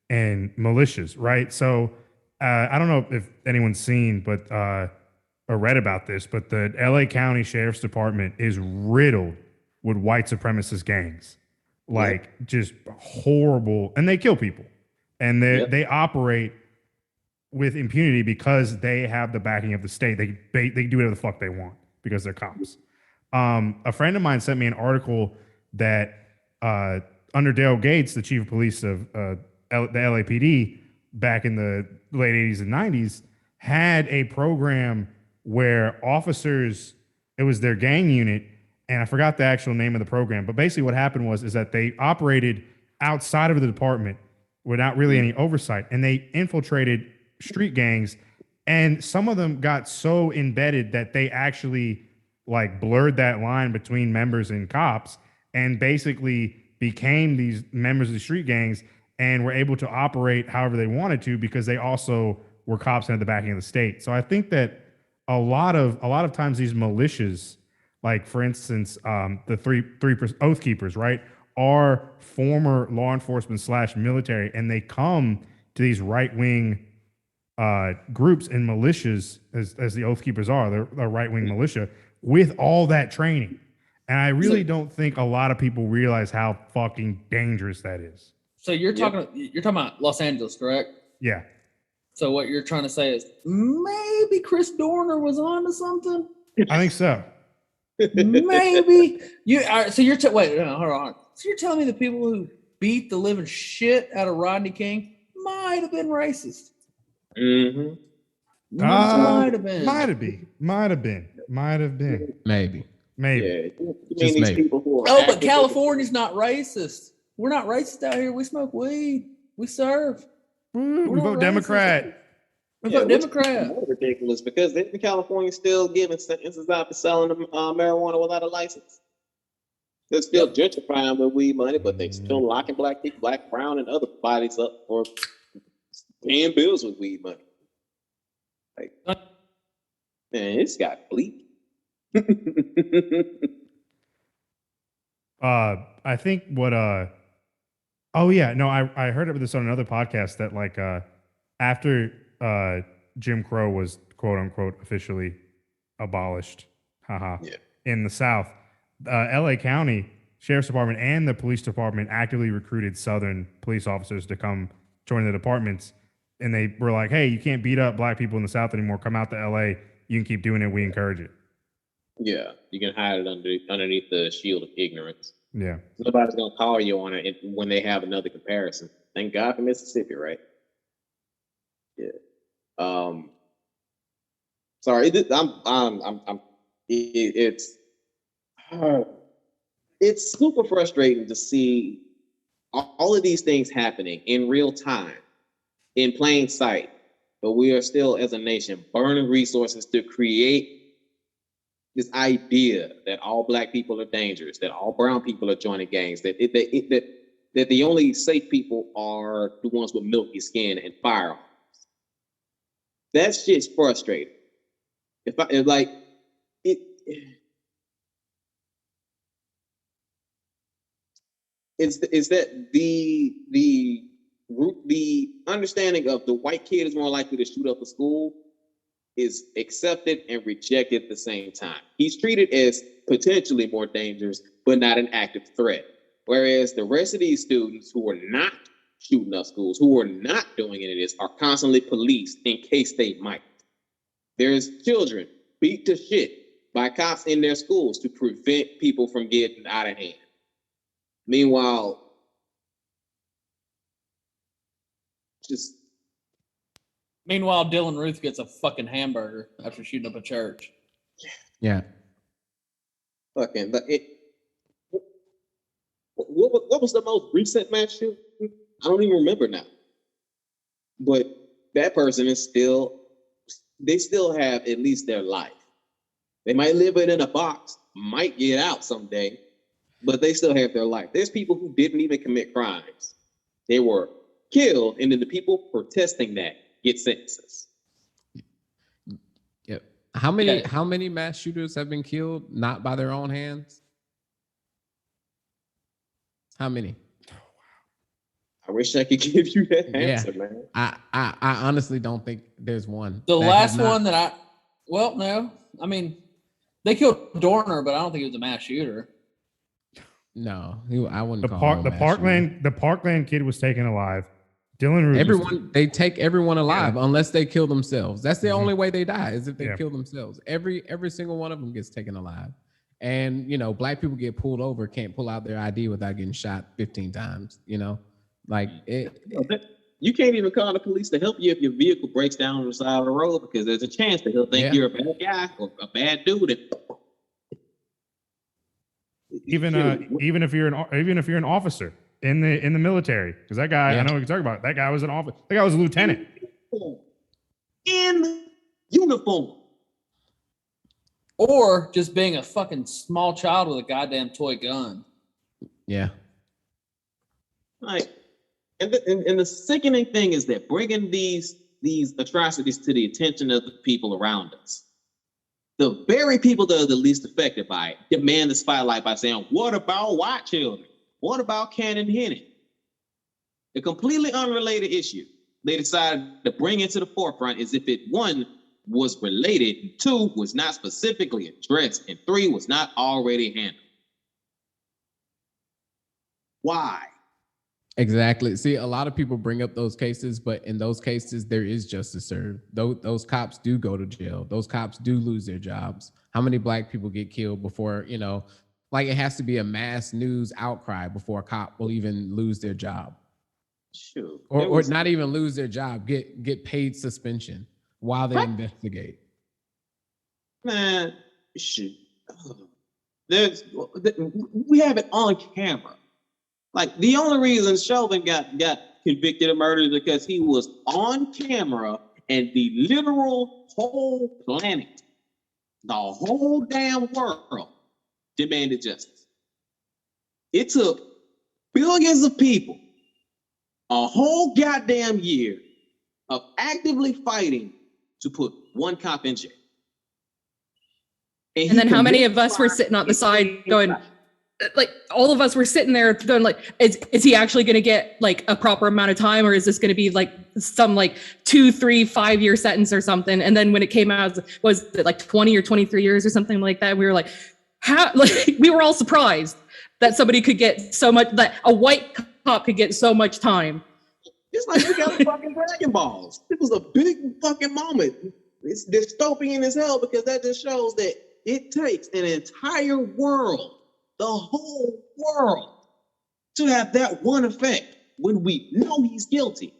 and militias, right? So I don't know if anyone's seen, but or read about this, but the LA County Sheriff's Department is riddled with white supremacist gangs, like just horrible, and they kill people, and they operate with impunity because they have the backing of the state. They do whatever the fuck they want because they're cops. A friend of mine sent me an article that under Dale Gates, the chief of police of the LAPD back in the late 80s and 90s, had a program where officers, it was their gang unit, and I forgot the actual name of the program, but basically what happened is that they operated outside of the department without really any oversight, and they infiltrated street gangs, and some of them got so embedded that they actually like blurred that line between members and cops and basically became these members of the street gangs and were able to operate however they wanted to because they also were cops and had the backing of the state. So I think that a lot of times these militias, like for instance, the three Oath Keepers, right, are former law enforcement / military, and they come to these right wing groups and militias, as the Oath Keepers are, they're a right wing militia with all that training. And I really don't think a lot of people realize how fucking dangerous that is. So you're talking about Los Angeles, correct? Yeah. So what you're trying to say is maybe Chris Dorner was on to something? I think so. Maybe. So you're wait, no, hold on. So you're telling me the people who beat the living shit out of Rodney King might have been racist? Mm-hmm. Might have been. Might have been. Maybe. Yeah, you mean Just these maybe. people who are Oh, but actively- California's not racist. We're not racist out here. We smoke weed. We serve. We We're vote not Democrat. We vote which is Democrat. more ridiculous because in California still giving sentences out for selling marijuana without a license. They're still gentrifying with weed money, but they still locking black people, black, brown, and other bodies up for paying bills with weed money. Like, man, it's got bleak. I think what oh yeah, no, I heard of this on another podcast that like after Jim Crow was quote unquote officially abolished, in the South, LA County Sheriff's Department and the police department actively recruited Southern police officers to come join the departments, and they were like, hey, you can't beat up black people in the South anymore, come out to LA, you can keep doing it, we encourage it. Yeah, you can hide it underneath the shield of ignorance. Yeah. Nobody's gonna call you on it when they have another comparison. Thank God for Mississippi, right? Yeah. Sorry, it's super frustrating to see all of these things happening in real time, in plain sight, but we are still, as a nation, burning resources to create this idea that all black people are dangerous, that all brown people are joining gangs, that the only safe people are the ones with milky skin and firearms. That's just frustrating. Is that the understanding of the white kid is more likely to shoot up a school is accepted and rejected at the same time. He's treated as potentially more dangerous, but not an active threat. Whereas the rest of these students who are not shooting up schools, who are not doing any of this, are constantly policed in case they might. There's children beat to shit by cops in their schools to prevent people from getting out of hand. Meanwhile, Dylan Ruth gets a fucking hamburger after shooting up a church. Yeah. fucking, what was the most recent mass shooting? I don't even remember now. But that person is they still have at least their life. They might live it in a box, might get out someday, but they still have their life. There's people who didn't even commit crimes. They were killed, and then the people protesting that get sentences. Yep. How many mass shooters have been killed not by their own hands? How many? I wish I could give you that answer, man. I honestly don't think there's one. The last one that no. I mean, they killed Dorner, but I don't think it was a mass shooter. No, I wouldn't call him the Parkland kid was taken alive. Dylan Rubin. They take everyone alive unless they kill themselves. That's the only way they die is if they kill themselves. Every single one of them gets taken alive. And black people get pulled over, can't pull out their ID without getting shot 15 times. Like you can't even call the police to help you if your vehicle breaks down on the side of the road because there's a chance that he'll think you're a bad guy or a bad dude. Even if you're an officer in the military, because that guy I know what you're talking about. That guy was an officer. That guy was a lieutenant in uniform, or just being a fucking small child with a goddamn toy gun. Yeah, like. And the sickening thing is that bringing these atrocities to the attention of the people around us, the very people that are the least affected by it, demand the spotlight by saying, "What about white children? What about Cannon Henning?" A completely unrelated issue they decided to bring into the forefront as if it, one, was related, and two, was not specifically addressed, and three, was not already handled. Why? Exactly. See, a lot of people bring up those cases, but in those cases, there is justice served. Those cops do go to jail. Those cops do lose their jobs. How many black people get killed before, like it has to be a mass news outcry before a cop will even lose their job? Sure. Or not even lose their job, get paid suspension while they investigate. Man, shit. We have it on camera. Like the only reason Chauvin got convicted of murder is because he was on camera and the literal whole planet, the whole damn world demanded justice. It took billions of people a whole goddamn year of actively fighting to put one cop in jail. And then how many of us were sitting on the side going, like all of us were sitting there going like, is he actually going to get like a proper amount of time, or is this going to be like some like 2, 3, 5 year sentence or something? And then when it came out, was it like 20 or 23 years or something like that? We were like, how? Like we were all surprised that somebody could get so much, that a white cop could get so much time. It's like we got fucking Dragon Balls. It was a big fucking moment. It's dystopian as hell because that just shows that it takes an entire world, the whole world, to have that one effect when we know he's guilty.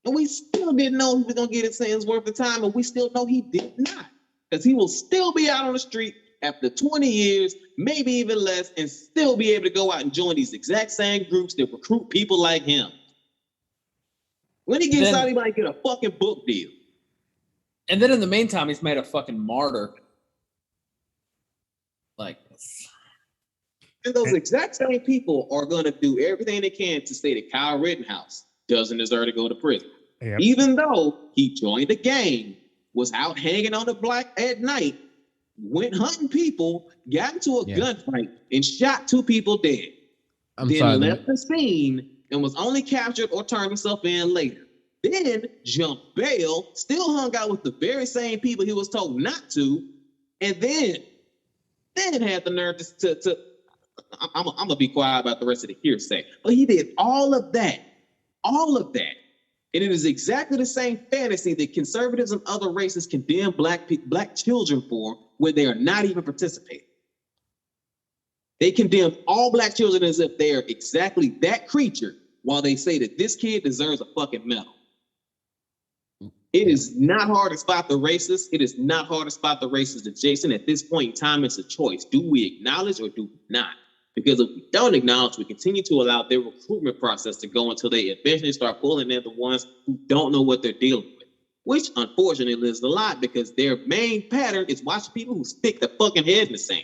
And we still didn't know he was going to get his sentence worth of time, and we still know he did not. Because he will still be out on the street after 20 years, maybe even less, and still be able to go out and join these exact same groups that recruit people like him. When he gets out, he might get a fucking book deal. And then in the meantime, he's made a fucking martyr. Like, and those exact same people are going to do everything they can to say that Kyle Rittenhouse doesn't deserve to go to prison. Yep. Even though he joined a gang, was out hanging on the block at night, went hunting people, got into a gunfight, and shot 2 people dead. Then left the scene and was only captured or turned himself in later. Then jumped bail, still hung out with the very same people he was told not to, and then had the nerve to I'm gonna be quiet about the rest of the hearsay. But he did all of that. And it is exactly the same fantasy that conservatives and other races condemn black children for when they are not even participating. They condemn all black children as if they are exactly that creature, while they say that this kid deserves a fucking medal. It is not hard to spot the racist. It is not hard to spot the racist adjacent. At this point in time, it's a choice. Do we acknowledge or do we not? Because if we don't acknowledge, we continue to allow their recruitment process to go until they eventually start pulling in the ones who don't know what they're dealing with, which unfortunately is a lot because their main pattern is watching people who stick their fucking head in the sand.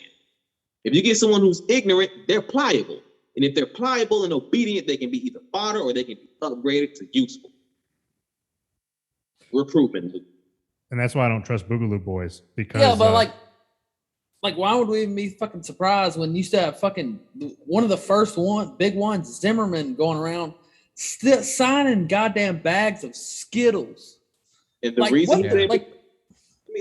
If you get someone who's ignorant, they're pliable. And if they're pliable and obedient, they can be either fodder or they can be upgraded to useful. We're proven. And that's why I don't trust Boogaloo Boys because Yeah, but like, why would we even be fucking surprised when you used to have fucking one of the first big ones, Zimmerman, going around signing goddamn bags of Skittles? And the Like, reason what he's the- able, like-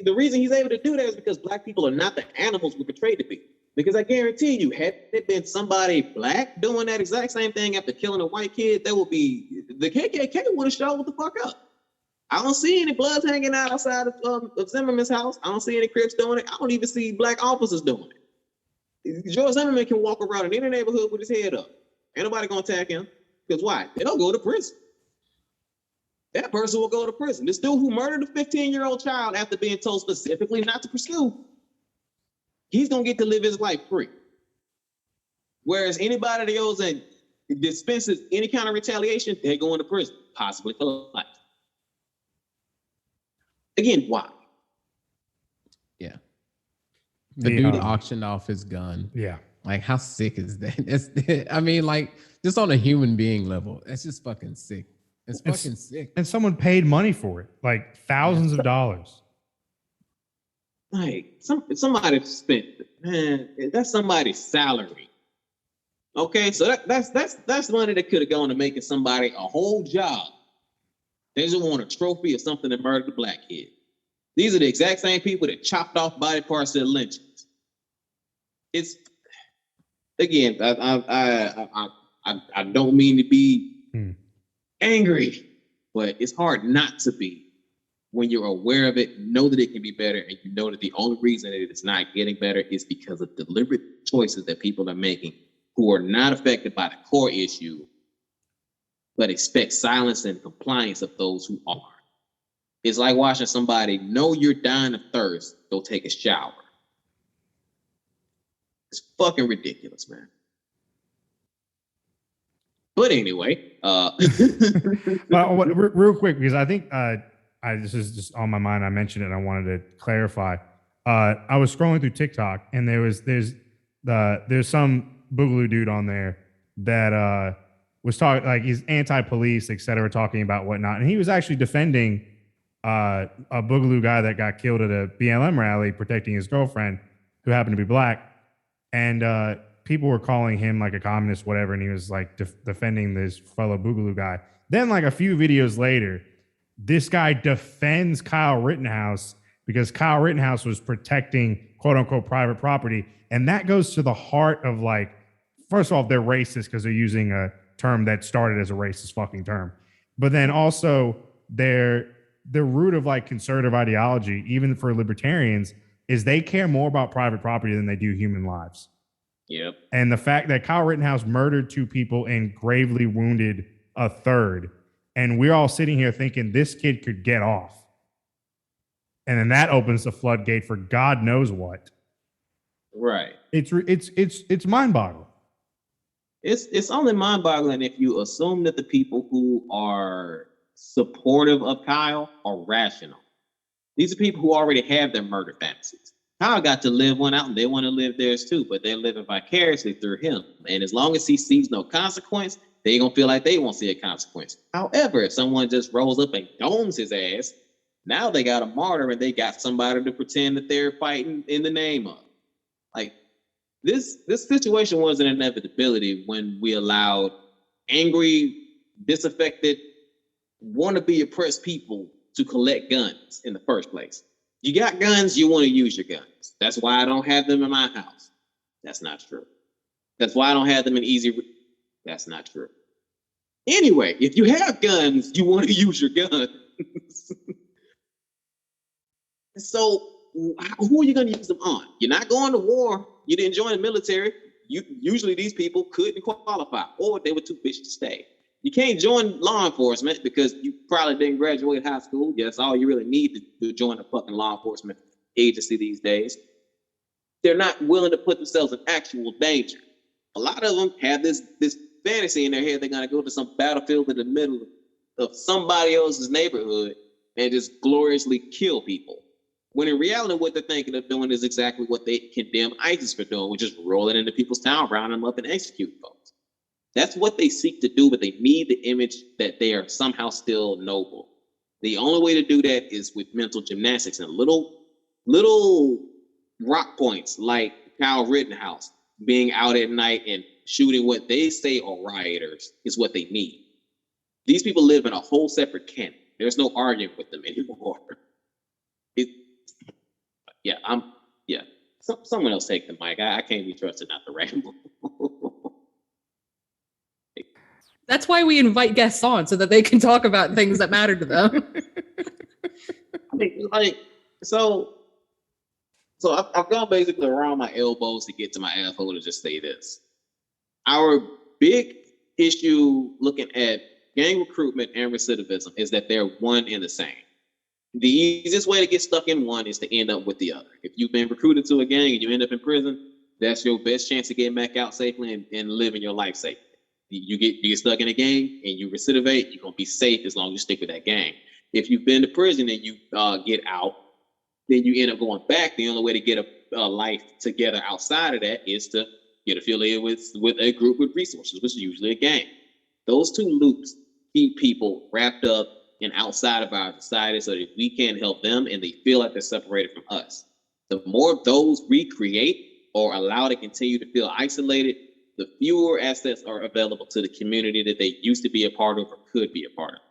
the reason he's able to do that is because black people are not the animals we're portrayed to be. Because I guarantee you, had it been somebody black doing that exact same thing after killing a white kid, there would be the KKK would have showed the fuck up. I don't see any bloods hanging out outside of Zimmerman's house. I don't see any Crips doing it. I don't even see black officers doing it. George Zimmerman can walk around in any neighborhood with his head up. Ain't nobody gonna attack him. Because why? They don't go to prison. That person will go to prison. This dude who murdered a 15-year-old child after being told specifically not to pursue, he's gonna get to live his life free. Whereas anybody that goes and dispenses any kind of retaliation, they're going to prison, possibly for life. Again, why? Yeah. The dude auctioned off his gun. Yeah. Like, how sick is that? That's, I mean, like, just on a human being level, that's just fucking sick. It's fucking sick. And someone paid money for it, like thousands of dollars. Like, somebody spent, man, that's somebody's salary. Okay, so that's money that could have gone to making somebody a whole job. They just want a trophy or something that murdered a black kid. These are the exact same people that chopped off body parts at lynchings. It's again, I don't mean to be angry, but it's hard not to be when you're aware of it, know that it can be better, and you know that the only reason that it's not getting better is because of deliberate choices that people are making who are not affected by the core issue, but expect silence and compliance of those who are. It's like watching somebody know you're dying of thirst, go take a shower. It's fucking ridiculous, man. But anyway, Well, real quick, because I think this is just on my mind. I mentioned it and I wanted to clarify. I was scrolling through TikTok and there's some Boogaloo dude on there that was talking, like, he's anti-police, et cetera, talking about whatnot. And he was actually defending a Boogaloo guy that got killed at a BLM rally, protecting his girlfriend who happened to be black. And people were calling him like a communist, whatever. And he was like defending this fellow Boogaloo guy. Then like a few videos later, this guy defends Kyle Rittenhouse because Kyle Rittenhouse was protecting quote unquote private property. And that goes to the heart of, like, first of all, they're racist because they're using a term that started as a racist fucking term. But then also the root of, like, conservative ideology, even for libertarians, is they care more about private property than they do human lives. Yep. And the fact that Kyle Rittenhouse murdered 2 people and gravely wounded a third, and we're all sitting here thinking this kid could get off. And then that opens the floodgate for God knows what. Right. It's mind-boggling. It's only mind-boggling if you assume that the people who are supportive of Kyle are rational. These are people who already have their murder fantasies. Kyle got to live one out and they want to live theirs too, but they're living vicariously through him. And as long as he sees no consequence, they're going to feel like they won't see a consequence. However, if someone just rolls up and domes his ass, now they got a martyr and they got somebody to pretend that they're fighting in the name of. Like, this situation was an inevitability when we allowed angry, disaffected, wannabe oppressed people to collect guns in the first place. You got guns, you want to use your guns. That's why I don't have them in my house. That's not true. That's why I don't have them in easy. That's not true. Anyway, if you have guns, you want to use your guns. So who are you going to use them on? You're not going to war. You didn't join the military. Usually these people couldn't qualify, or they were too bitch to stay. You can't join law enforcement because you probably didn't graduate high school. That's all you really need to join a fucking law enforcement agency these days. They're not willing to put themselves in actual danger. a lot of them have this fantasy in their head they're gonna go to some battlefield in the middle of somebody else's neighborhood and just gloriously kill people. When in reality, what they're thinking of doing is exactly what they condemn ISIS for doing, which is rolling into people's town, rounding them up, and executing folks. That's what they seek to do, but they need the image that they are somehow still noble. The only way to do that is with mental gymnastics and little rock points like Kyle Rittenhouse being out at night and shooting what they say are rioters is what they need. These people live in a whole separate camp. There's no arguing with them anymore. Someone else take the mic. I can't be trusted not to ramble. That's why we invite guests on, so that they can talk about things that matter to them. So I've gone basically around my elbows to get to my asshole to just say this. Our big issue looking at gang recruitment and recidivism is that they're one and the same. The easiest way to get stuck in one is to end up with the other. If you've been recruited to a gang and you end up in prison, that's your best chance to get back out safely and living your life safely. You get stuck in a gang and you recidivate, you're gonna be safe as long as you stick with that gang. If you've been to prison and you get out, then you end up going back. The only way to get a life together outside of that is to get affiliated with a group with resources, which is usually a gang. Those two loops keep people wrapped up and outside of our society so that we can't help them and they feel like they're separated from us. The more those we create or allow to continue to feel isolated, the fewer assets are available to the community that they used to be a part of or could be a part of.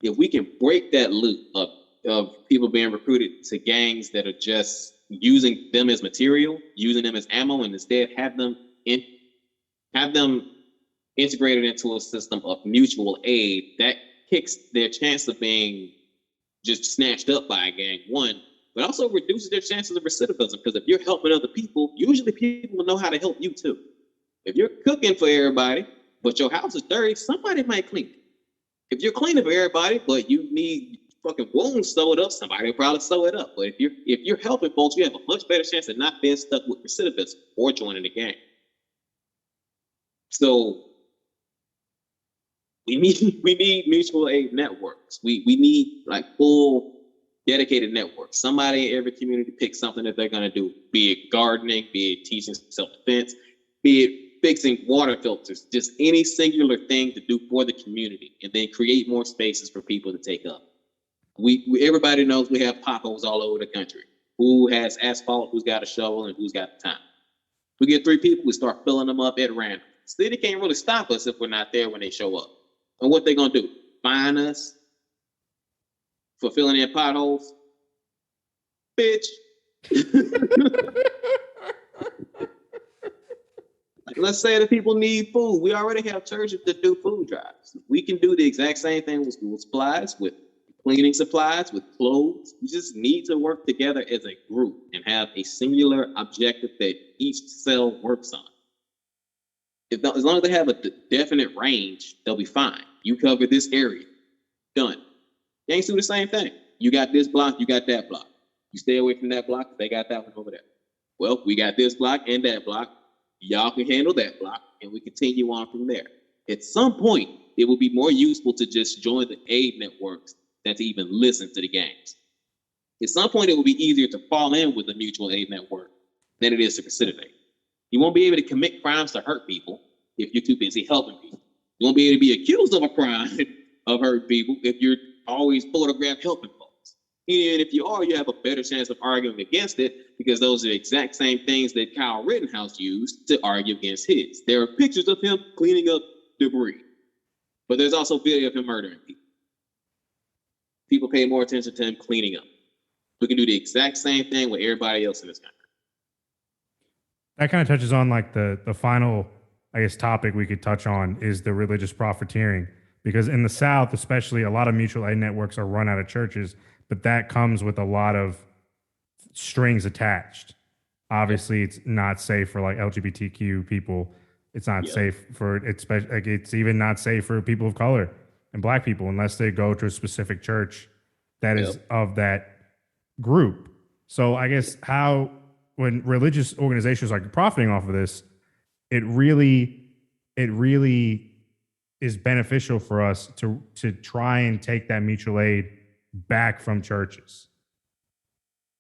If we can break that loop of people being recruited to gangs that are just using them as material, using them as ammo, and instead have them integrated into a system of mutual aid, that kicks their chance of being just snatched up by a gang, one, but also reduces their chances of recidivism, because if you're helping other people, usually people will know how to help you too. If you're cooking for everybody, but your house is dirty, somebody might clean it. If you're cleaning for everybody, but you need fucking wounds sewed up, somebody will probably sew it up. But if you're helping folks, you have a much better chance of not being stuck with recidivism or joining the gang. So we need mutual aid networks. We need like full dedicated networks. Somebody in every community picks something that they're gonna do, be it gardening, be it teaching self-defense, be it fixing water filters, just any singular thing to do for the community, and then create more spaces for people to take up. Everybody knows we have potholes all over the country. Who has asphalt, who's got a shovel, and who's got the time. We get 3 people, we start filling them up at random. City can't really stop us if we're not there when they show up. And what they gonna do? Fine us for filling in potholes? Bitch. Let's say that people need food. We already have churches that do food drives. We can do the exact same thing with school supplies, with cleaning supplies, with clothes. We just need to work together as a group and have a singular objective that each cell works on. As long as they have a definite range, they'll be fine. You cover this area, done. Gangs do the same thing. You got this block, you got that block. You stay away from that block, they got that one over there. Well, we got this block and that block. Y'all can handle that block, and we continue on from there. At some point, it will be more useful to just join the aid networks than to even listen to the gangs. At some point, it will be easier to fall in with a mutual aid network than it is to recidivate. You won't be able to commit crimes to hurt people if you're too busy helping people. You won't be able to be accused of a crime of hurting people if you're always photographed helping folks. And if you are, you have a better chance of arguing against it, because those are the exact same things that Kyle Rittenhouse used to argue against his. There are pictures of him cleaning up debris, but there's also video of him murdering people. People pay more attention to him cleaning up. We can do the exact same thing with everybody else in this country. That kind of touches on like the final, I guess, topic we could touch on is the religious profiteering. Because in the South, especially, a lot of mutual aid networks are run out of churches, but that comes with a lot of strings attached. Obviously, it's not safe for like LGBTQ people. It's not safe for it's even not safe for people of color and Black people unless they go to a specific church that is of that group. So I guess when religious organizations are profiting off of this, it really is beneficial for us to try and take that mutual aid back from churches,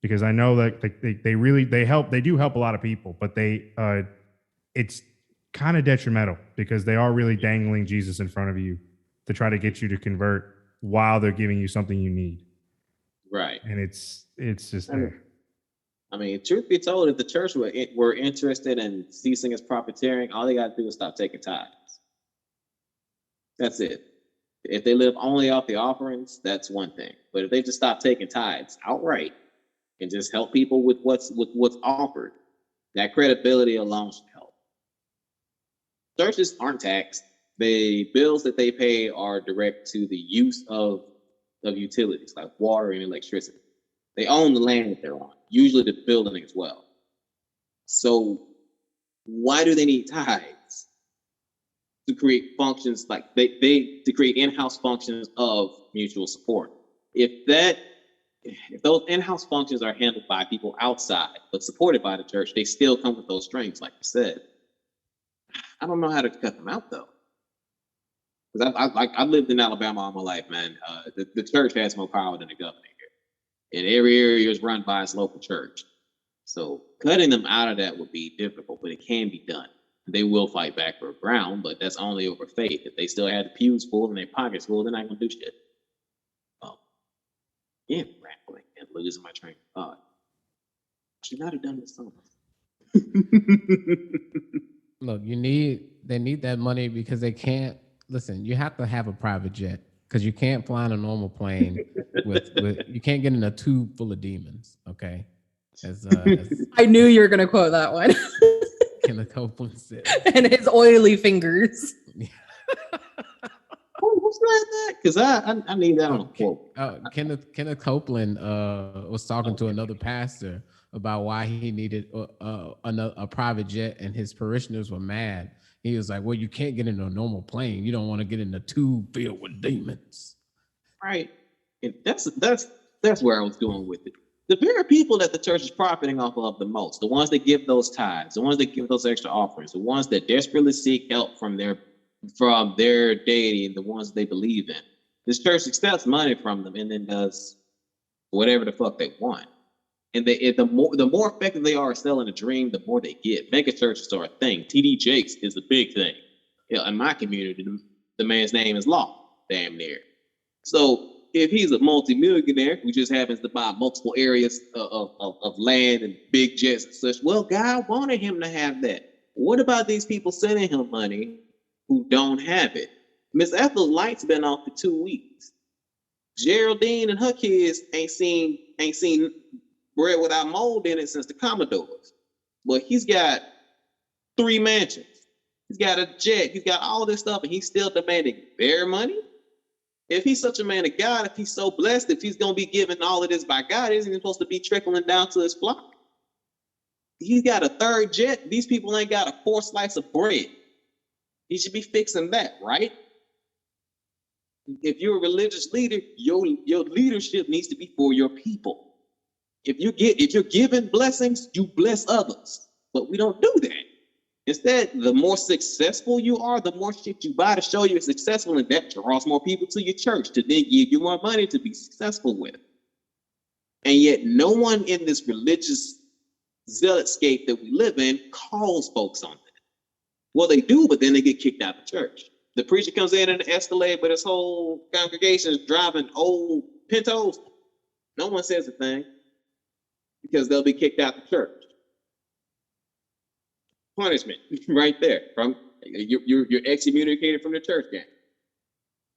because I know that they do help a lot of people, but it's kind of detrimental because they are really dangling Jesus in front of you to try to get you to convert while they're giving you something you need. Right. And it's just I mean, truth be told, if the church were interested in ceasing its profiteering, all they got to do is stop taking tithes. That's it. If they live only off the offerings, that's one thing. But if they just stop taking tithes outright and just help people with what's offered, that credibility alone should help. Churches aren't taxed. The bills that they pay are direct to the use of utilities like water and electricity. They own the land that they're on, usually the building as well. So why do they need tithes? To create functions like to create in-house functions of mutual support. If those in-house functions are handled by people outside but supported by the church, they still come with those strings, like you said. I don't know how to cut them out though, because I lived in Alabama all my life, man. The church has more power than the government here, and every area is run by its local church. So cutting them out of that would be difficult, but it can be done. They will fight back for ground, but that's only over faith. If they still had the pews full and their pockets full, they're not gonna do shit. Yeah, rambling and losing my train of thought. I should not have done this song. Look, they need that money because they can't listen. You have to have a private jet because you can't fly on a normal plane with you can't get in a tube full of demons. Okay, as I knew you were going to quote that one. Kenneth Copeland said, and his oily fingers. What's that? Because I need that on a quote. Kenneth Copeland was talking to another pastor about why he needed a private jet, and his parishioners were mad. He was like, "Well, you can't get in a normal plane. You don't want to get in a tube filled with demons." Right, and that's where I was going with it. The very people that the church is profiting off of the most, the ones that give those tithes, the ones that give those extra offerings, the ones that desperately seek help from their deity and the ones they believe in. This church accepts money from them and then does whatever the fuck they want. And the more effective they are selling a dream, the more they get. Mega churches are a thing. TD Jakes is a big thing. In my community, the man's name is law, damn near. So if he's a multimillionaire who just happens to buy multiple areas of land and big jets and such, well, God wanted him to have that. What about these people sending him money who don't have it? Miss Ethel's light's been off for 2 weeks. Geraldine and her kids ain't seen bread without mold in it since the Commodores. But he's got 3 mansions. He's got a jet. He's got all this stuff, and he's still demanding their money. If he's such a man of God, if he's so blessed, if he's going to be given all of this by God, isn't he supposed to be trickling down to his flock? He's got a 3rd jet. These people ain't got a 4th slice of bread. He should be fixing that, right? If you're a religious leader, your leadership needs to be for your people. If you're giving blessings, you bless others. But we don't do that. Instead, the more successful you are, the more shit you buy to show you're successful, and that draws more people to your church to then give you more money to be successful with. And yet no one in this religious zealotscape that we live in calls folks on that. Well, they do, but then they get kicked out of church. The preacher comes in an Escalade, but his whole congregation is driving old Pintos. No one says a thing because they'll be kicked out of church. Punishment right there. You're excommunicated from the church gang.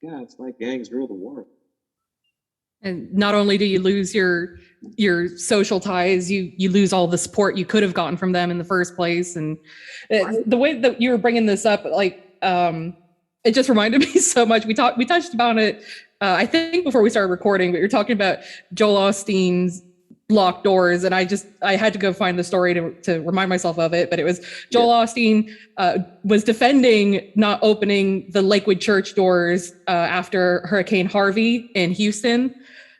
God, it's like gangs rule the world. And not only do you lose your social ties, you lose all the support you could have gotten from them in the first place. And the way that you were bringing this up, it just reminded me so much. We touched about it, I think before we started recording, but you're talking about Joel Osteen's locked doors, and I had to go find the story to remind myself of it. But it was Joel Osteen was defending not opening the Lakewood Church doors after Hurricane Harvey in Houston.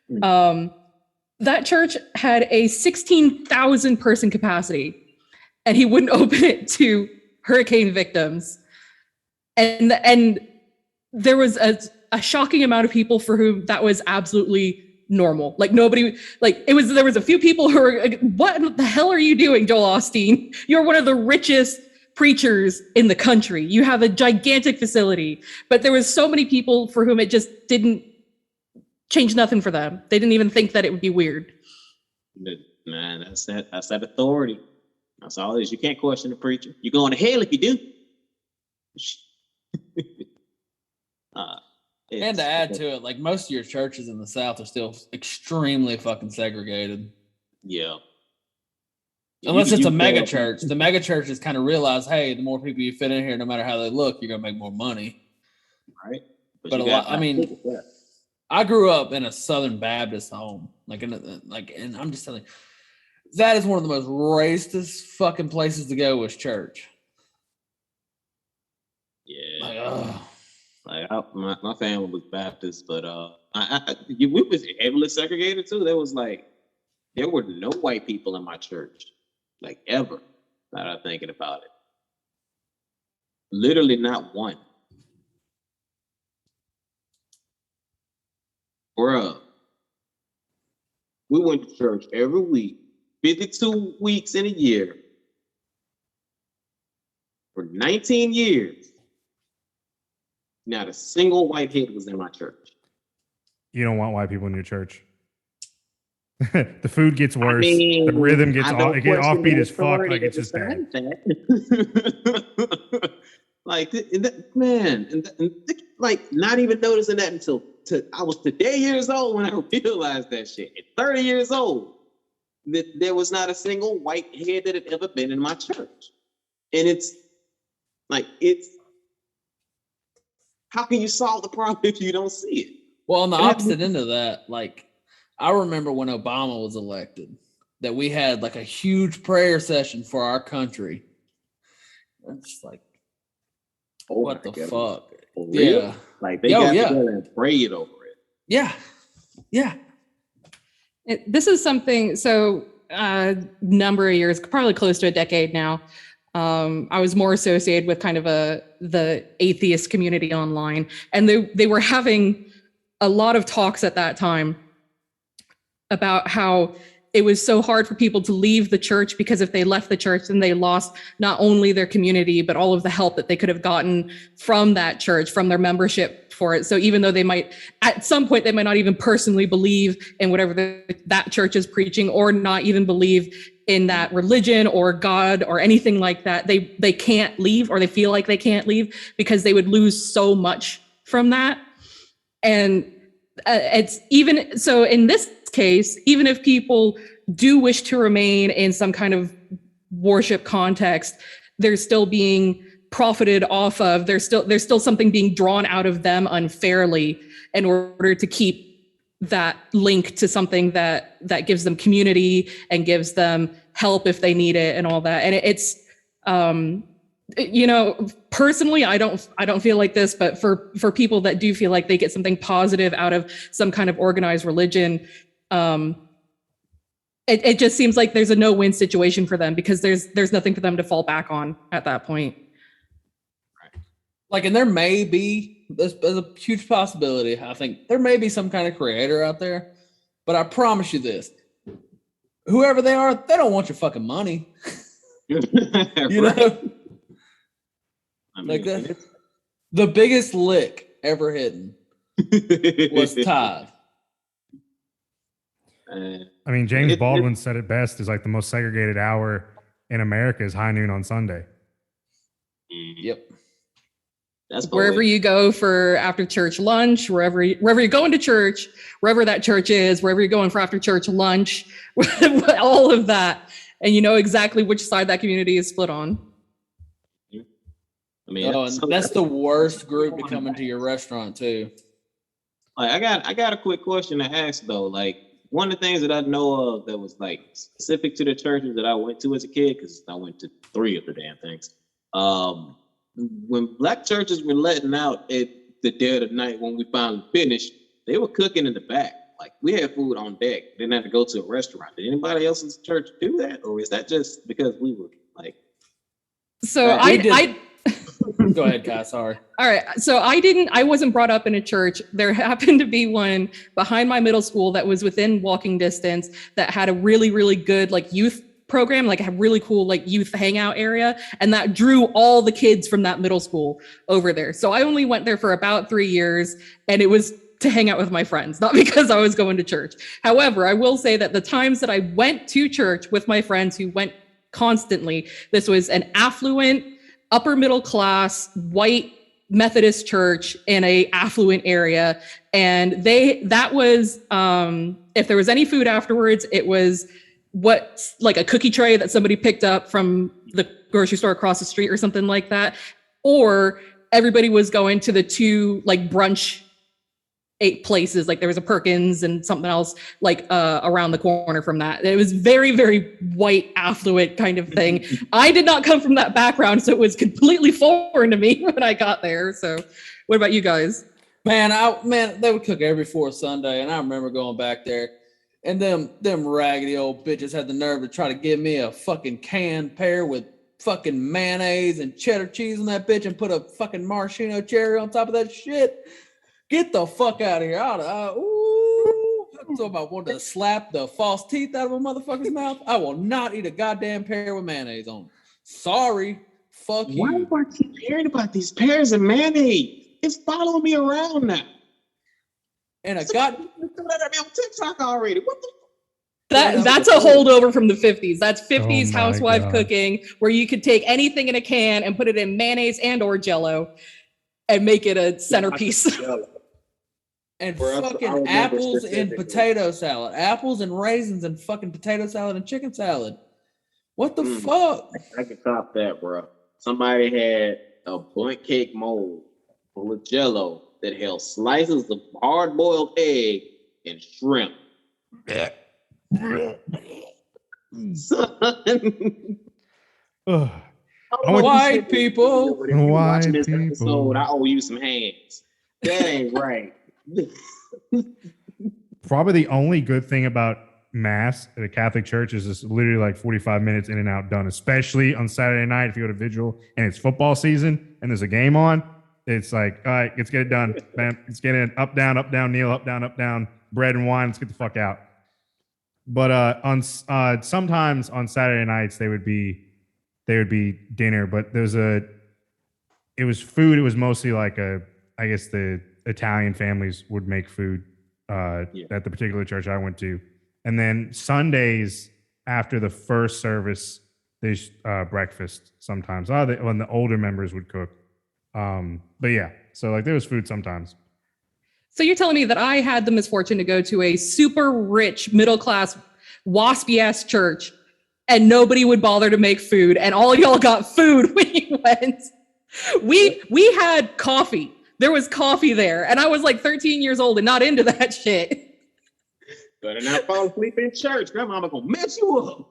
That church had a 16,000 person capacity, and he wouldn't open it to hurricane victims. And there was a shocking amount of people for whom that was absolutely normal. Like nobody, like there was a few people who were like, what the hell are you doing, Joel Osteen? You're one of the richest preachers in the country. You have a gigantic facility. But there was so many people for whom it just didn't change nothing for them. They didn't even think that it would be weird. Man, that's that authority. That's all it is. You can't question the preacher. You're going to hell if you do. And to add to it, like most of your churches in the South are still extremely fucking segregated. Yeah. Unless it's a mega church. The mega churches kind of realize, hey, the more people you fit in here, no matter how they look, you're gonna make more money. Right. But a lot, I mean, I grew up in a Southern Baptist home, and I'm just telling you, that is one of the most racist fucking places to go was church. Yeah. My family was Baptist, but we was heavily segregated too. There were no white people in my church, like ever. Now that I'm thinking about it, literally not one. Bruh, we went to church every week, 52 weeks in a year, for 19 years. Not a single white head was in my church. You don't want white people in your church. The food gets worse. I mean, the rhythm gets offbeat as fuck. authority Like it's just bad. Like not even noticing that until I was today years old when I realized that shit. At 30 years old, that there was not a single white head that had ever been in my church. And it's how can you solve the problem if you don't see it? Well, on the opposite end of that, like I remember when Obama was elected, that we had like a huge prayer session for our country. It's like, what the fuck? Yeah. Like they got together and prayed over it. Yeah. Yeah. This is something, so a number of years, probably close to a decade now, I was more associated with kind of the atheist community online, and they were having a lot of talks at that time about how it was so hard for people to leave the church because if they left the church, then they lost not only their community, but all of the help that they could have gotten from that church, from their membership for it. So even though they might, at some point, they might not even personally believe in whatever that church is preaching, or not even believe in that religion or God or anything like that, they can't leave, or they feel like they can't leave because they would lose so much from that. And it's even so in this case, even if people do wish to remain in some kind of worship context, they're still being profited off of. There's still something being drawn out of them unfairly in order to keep that link to something that gives them community and gives them help if they need it and all that. And it's personally, I don't feel like this, but for people that do feel like they get something positive out of some kind of organized religion, it just seems like there's a no-win situation for them because there's nothing for them to fall back on at that point. Right. Like, and there may be, there's a huge possibility, I think there may be some kind of creator out there, but I promise you this, whoever they are, they don't want your fucking money. You know? I mean, like the biggest lick ever hidden was Tide. I mean, James Baldwin said it best, is like the most segregated hour in America is high noon on Sunday. Yep. That's wherever you go for after church lunch, wherever you're going to church, wherever that church is, wherever you're going for after church lunch, all of that. And you know exactly which side that community is split on. I mean, that's the worst group to come into your restaurant too. Like, I got a quick question to ask though. Like, one of the things that I know of that was like specific to the churches that I went to as a kid, because I went to 3 of the damn things. When black churches were letting out at the dead of night, when we finally finished, they were cooking in the back. Like, we had food on deck. Didn't have to go to a restaurant. Did anybody else's church do that, or is that just because we were like So Right, I Go ahead, Kai. Sorry. all right. So I wasn't brought up in a church. There happened to be one behind my middle school that was within walking distance that had a really, really good like youth program, like a really cool like youth hangout area. And that drew all the kids from that middle school over there. So I only went there for about 3 years, and it was to hang out with my friends, not because I was going to church. However, I will say that the times that I went to church with my friends who went constantly, this was an affluent, upper middle class, white Methodist church in a affluent area. And that was, if there was any food afterwards, it was like a cookie tray that somebody picked up from the grocery store across the street or something like that. Or everybody was going to the two like brunch 8 places, like there was a Perkins and something else like around the corner from that. It was very, very white, affluent kind of thing. I did not come from that background, so it was completely foreign to me when I got there. So what about you guys? Man, they would cook every fourth Sunday, and I remember going back there, and them raggedy old bitches had the nerve to try to give me a fucking canned pear with fucking mayonnaise and cheddar cheese on that bitch and put a fucking maraschino cherry on top of that shit. Get the fuck out of here. So if I wanted to slap the false teeth out of a motherfucker's mouth, I will not eat a goddamn pear with mayonnaise on it. Sorry. Fuck you. Why do I keep hearing about these pears and mayonnaise? It's following me around now. And I got on TikTok already. What the That's a holdover from the 50s. That's 50s Oh my housewife God. cooking, where you could take anything in a can and put it in mayonnaise and or Jello and make it a centerpiece. and Bro, I fucking remember apples in specifically. potato salad. Apples and raisins and fucking potato salad and chicken salad. What the Mm. fuck? I can top that, bro. Somebody had a bundt cake mold full of Jello that held slices of hard-boiled egg and shrimp. Son. Ugh. White people. If you're watching this White episode, people. I owe you some hands. That ain't right. Probably the only good thing about Mass at a Catholic church is it's literally like 45 minutes in and out done, especially on Saturday night if you go to Vigil and it's football season and there's a game on. It's like, all right, let's get it done. Bam, let's get it up, down, kneel, up, down, bread and wine. Let's get the fuck out. But sometimes on Saturday nights they would be dinner, but it was food. It was mostly like I guess the Italian families would make food at the particular church I went to. And then Sundays after the first service, there's breakfast sometimes. When the older members would cook. But yeah, so like there was food sometimes. So you're telling me that I had the misfortune to go to a super rich, middle-class, waspy-ass church, and nobody would bother to make food, and all y'all got food when you went. We had coffee. There was coffee there, and I was like 13 years old and not into that shit. Better not fall asleep in church. Grandmama gonna mess you up.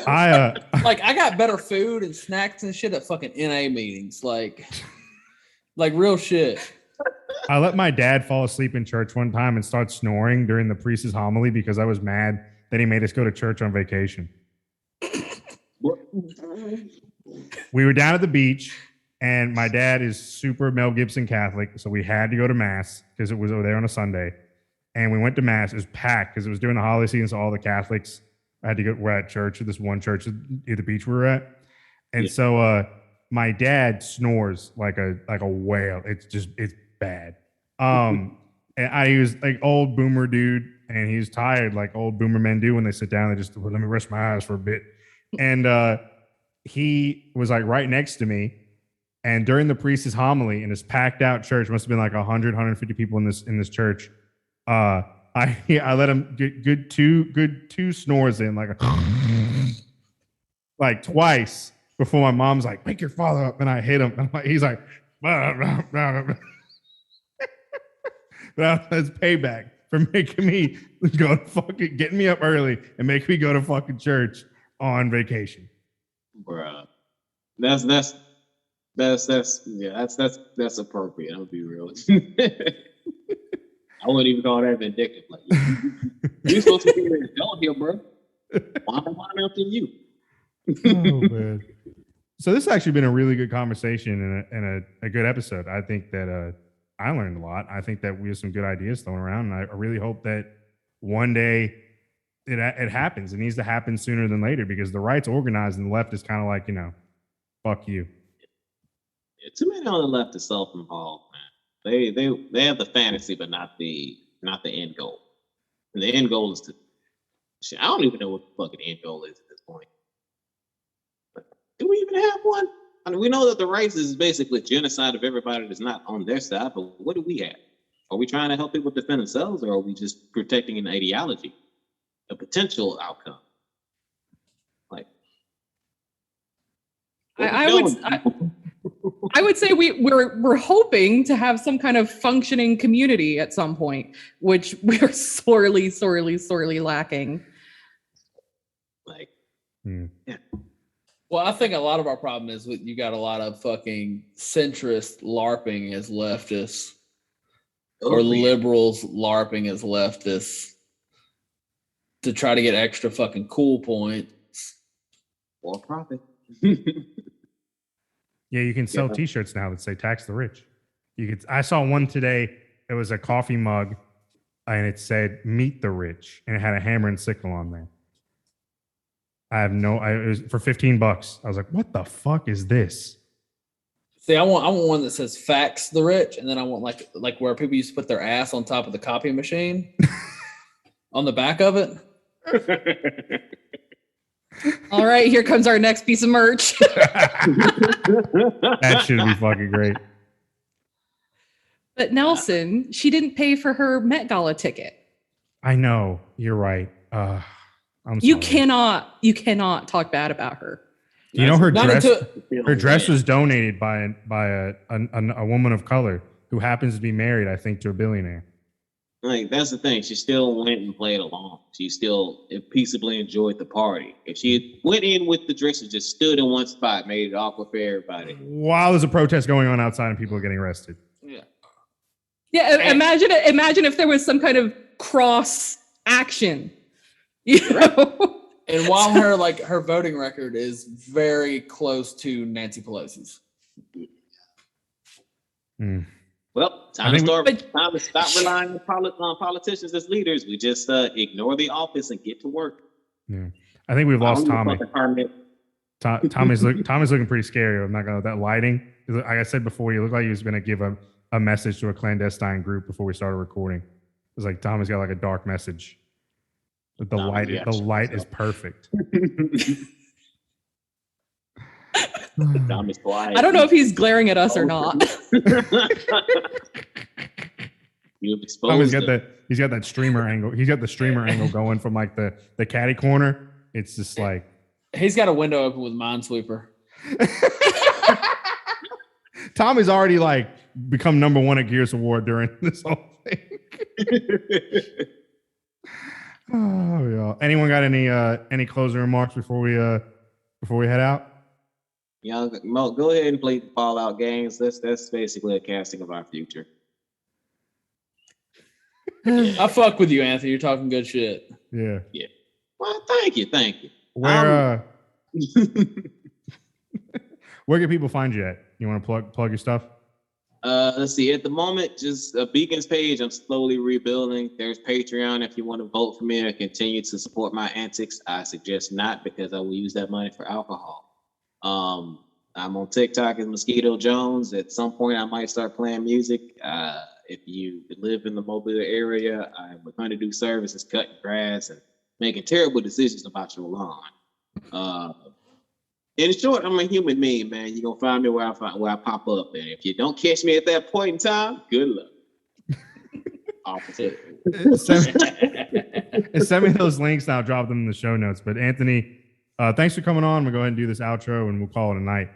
I I got better food and snacks and shit at fucking NA meetings. Like real shit. I let my dad fall asleep in church one time and start snoring during the priest's homily because I was mad that he made us go to church on vacation. We were down at the beach, and my dad is super Mel Gibson Catholic, so we had to go to Mass because it was over there on a Sunday. And we went to Mass. It was packed because it was during the holiday season, so all the Catholics had to go. We're at church at this one church at the beach we were at, and so my dad snores like a whale. It's bad. And he was like old boomer dude, and he was tired like old boomer men do when they sit down. They just let me rest my eyes for a bit. And he was like right next to me. And during the priest's homily in this packed out church, must have been like 100, 150 people in this church. I let him get good two snores in, like twice before my mom's like, wake your father up, and I hit him. And he's like, that's payback for making me go to fucking getting me up early and making me go to fucking church on vacation. Bruh. That's appropriate. I'm gonna be real. I wouldn't even call that vindictive. Like, you're supposed to be an adult here, bro. Why am I after you? Oh man. So this has actually been a really good conversation and a good episode. I think that I learned a lot. I think that we have some good ideas thrown around, and I really hope that one day it happens. It needs to happen sooner than later because the right's organized and the left is kind of like, fuck you. Yeah, too many on the left is self-involved, man. They have the fantasy, but not the end goal. And the end goal is to. Shit, I don't even know what the fucking end goal is at this point. But do we even have one? I mean, we know that the right is basically genocide of everybody that's not on their side, but what do we have? Are we trying to help people defend themselves, or are we just protecting an ideology, a potential outcome? Like, I would say we're hoping to have some kind of functioning community at some point, which we're sorely lacking. Like, yeah. Well, I think a lot of our problem is you got a lot of fucking centrist LARPing as leftists, or liberals LARPing as leftists to try to get extra fucking cool points. For profit. Yeah, you can sell T-shirts now that say "Tax the Rich." I saw one today. It was a coffee mug, and it said "Meet the Rich," and it had a hammer and sickle on there. It was for $15. I was like, "What the fuck is this?" See, I want one that says "Fax the Rich," and then I want like where people used to put their ass on top of the copy machine on the back of it. All right, here comes our next piece of merch. That should be fucking great. But Nelson, she didn't pay for her Met Gala ticket. I know, you're right. I'm sorry. You cannot talk bad about her. You know, her dress was donated by a woman of color who happens to be married, I think, to a billionaire. Like, that's the thing. She still went and played along. She still peaceably enjoyed the party. If she went in with the dress and just stood in one spot, made it awkward for everybody. While there's a protest going on outside and people are getting arrested. Yeah. Yeah, imagine if there was some kind of cross action. You know? And while her voting record is very close to Nancy Pelosi's. Well, time to stop relying on politicians as leaders. We just ignore the office and get to work. Yeah, I think we've lost Tommy. Tommy's looking pretty scary. I'm not gonna. That lighting, like I said before, he looked like he was gonna give a message to a clandestine group before we started recording. It was like Tommy's got like a dark message. But the light is perfect. Tommy's quiet. I don't know if he's glaring at us or not. Tommy's got that streamer angle. He's got the streamer angle going from like the caddy corner. It's just like he's got a window open with Minesweeper. Tommy's already like become #1 at Gears of War during this whole thing. Oh yeah. Anyone got any closing remarks before we head out? Yeah, Mo, go ahead and play the Fallout games. That's basically a casting of our future. I fuck with you, Anthony. You're talking good shit. Yeah. Yeah. Well, thank you. Where where can people find you at? You want to plug your stuff? Let's see. At the moment, just a Beacons page. I'm slowly rebuilding. There's Patreon if you want to vote for me or continue to support my antics. I suggest not because I will use that money for alcohol. I'm on TikTok as Mosquito Jones. At some point, I might start playing music. If you live in the Mobile area, I'm going to do services, cutting grass, and making terrible decisions about your lawn. In short, I'm a human being, man. You're going to find me where I pop up. And if you don't catch me at that point in time, good luck. Send me those links now. Drop them in the show notes. But Anthony, thanks for coming on. We'll go ahead and do this outro and we'll call it a night.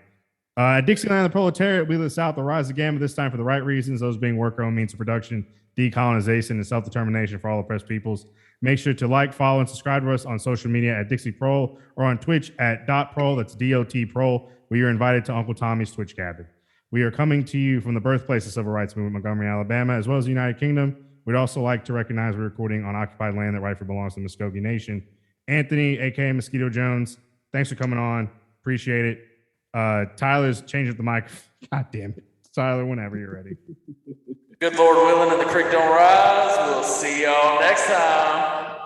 Dixieland, the proletariat, we live south, the rise again, but this time for the right reasons, those being worker-owned means of production, decolonization, and self-determination for all oppressed peoples. Make sure to like, follow, and subscribe to us on social media at Dixie Prol or on Twitch at .prol, that's D-O-T Prol, where you're invited to Uncle Tommy's Twitch cabin. We are coming to you from the birthplace of civil rights movement, Montgomery, Alabama, as well as the United Kingdom. We'd also like to recognize we're recording on occupied land that rightfully belongs to the Muskogee Nation. Anthony, a.k.a. Mosquito Jones, thanks for coming on. Appreciate it. Tyler's changing the mic. God damn it. Tyler, whenever you're ready. Good Lord willing and the creek don't rise. We'll see y'all next time.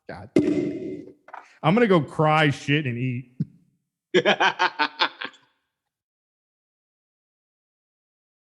God damn it. I'm going to go cry, shit, and eat.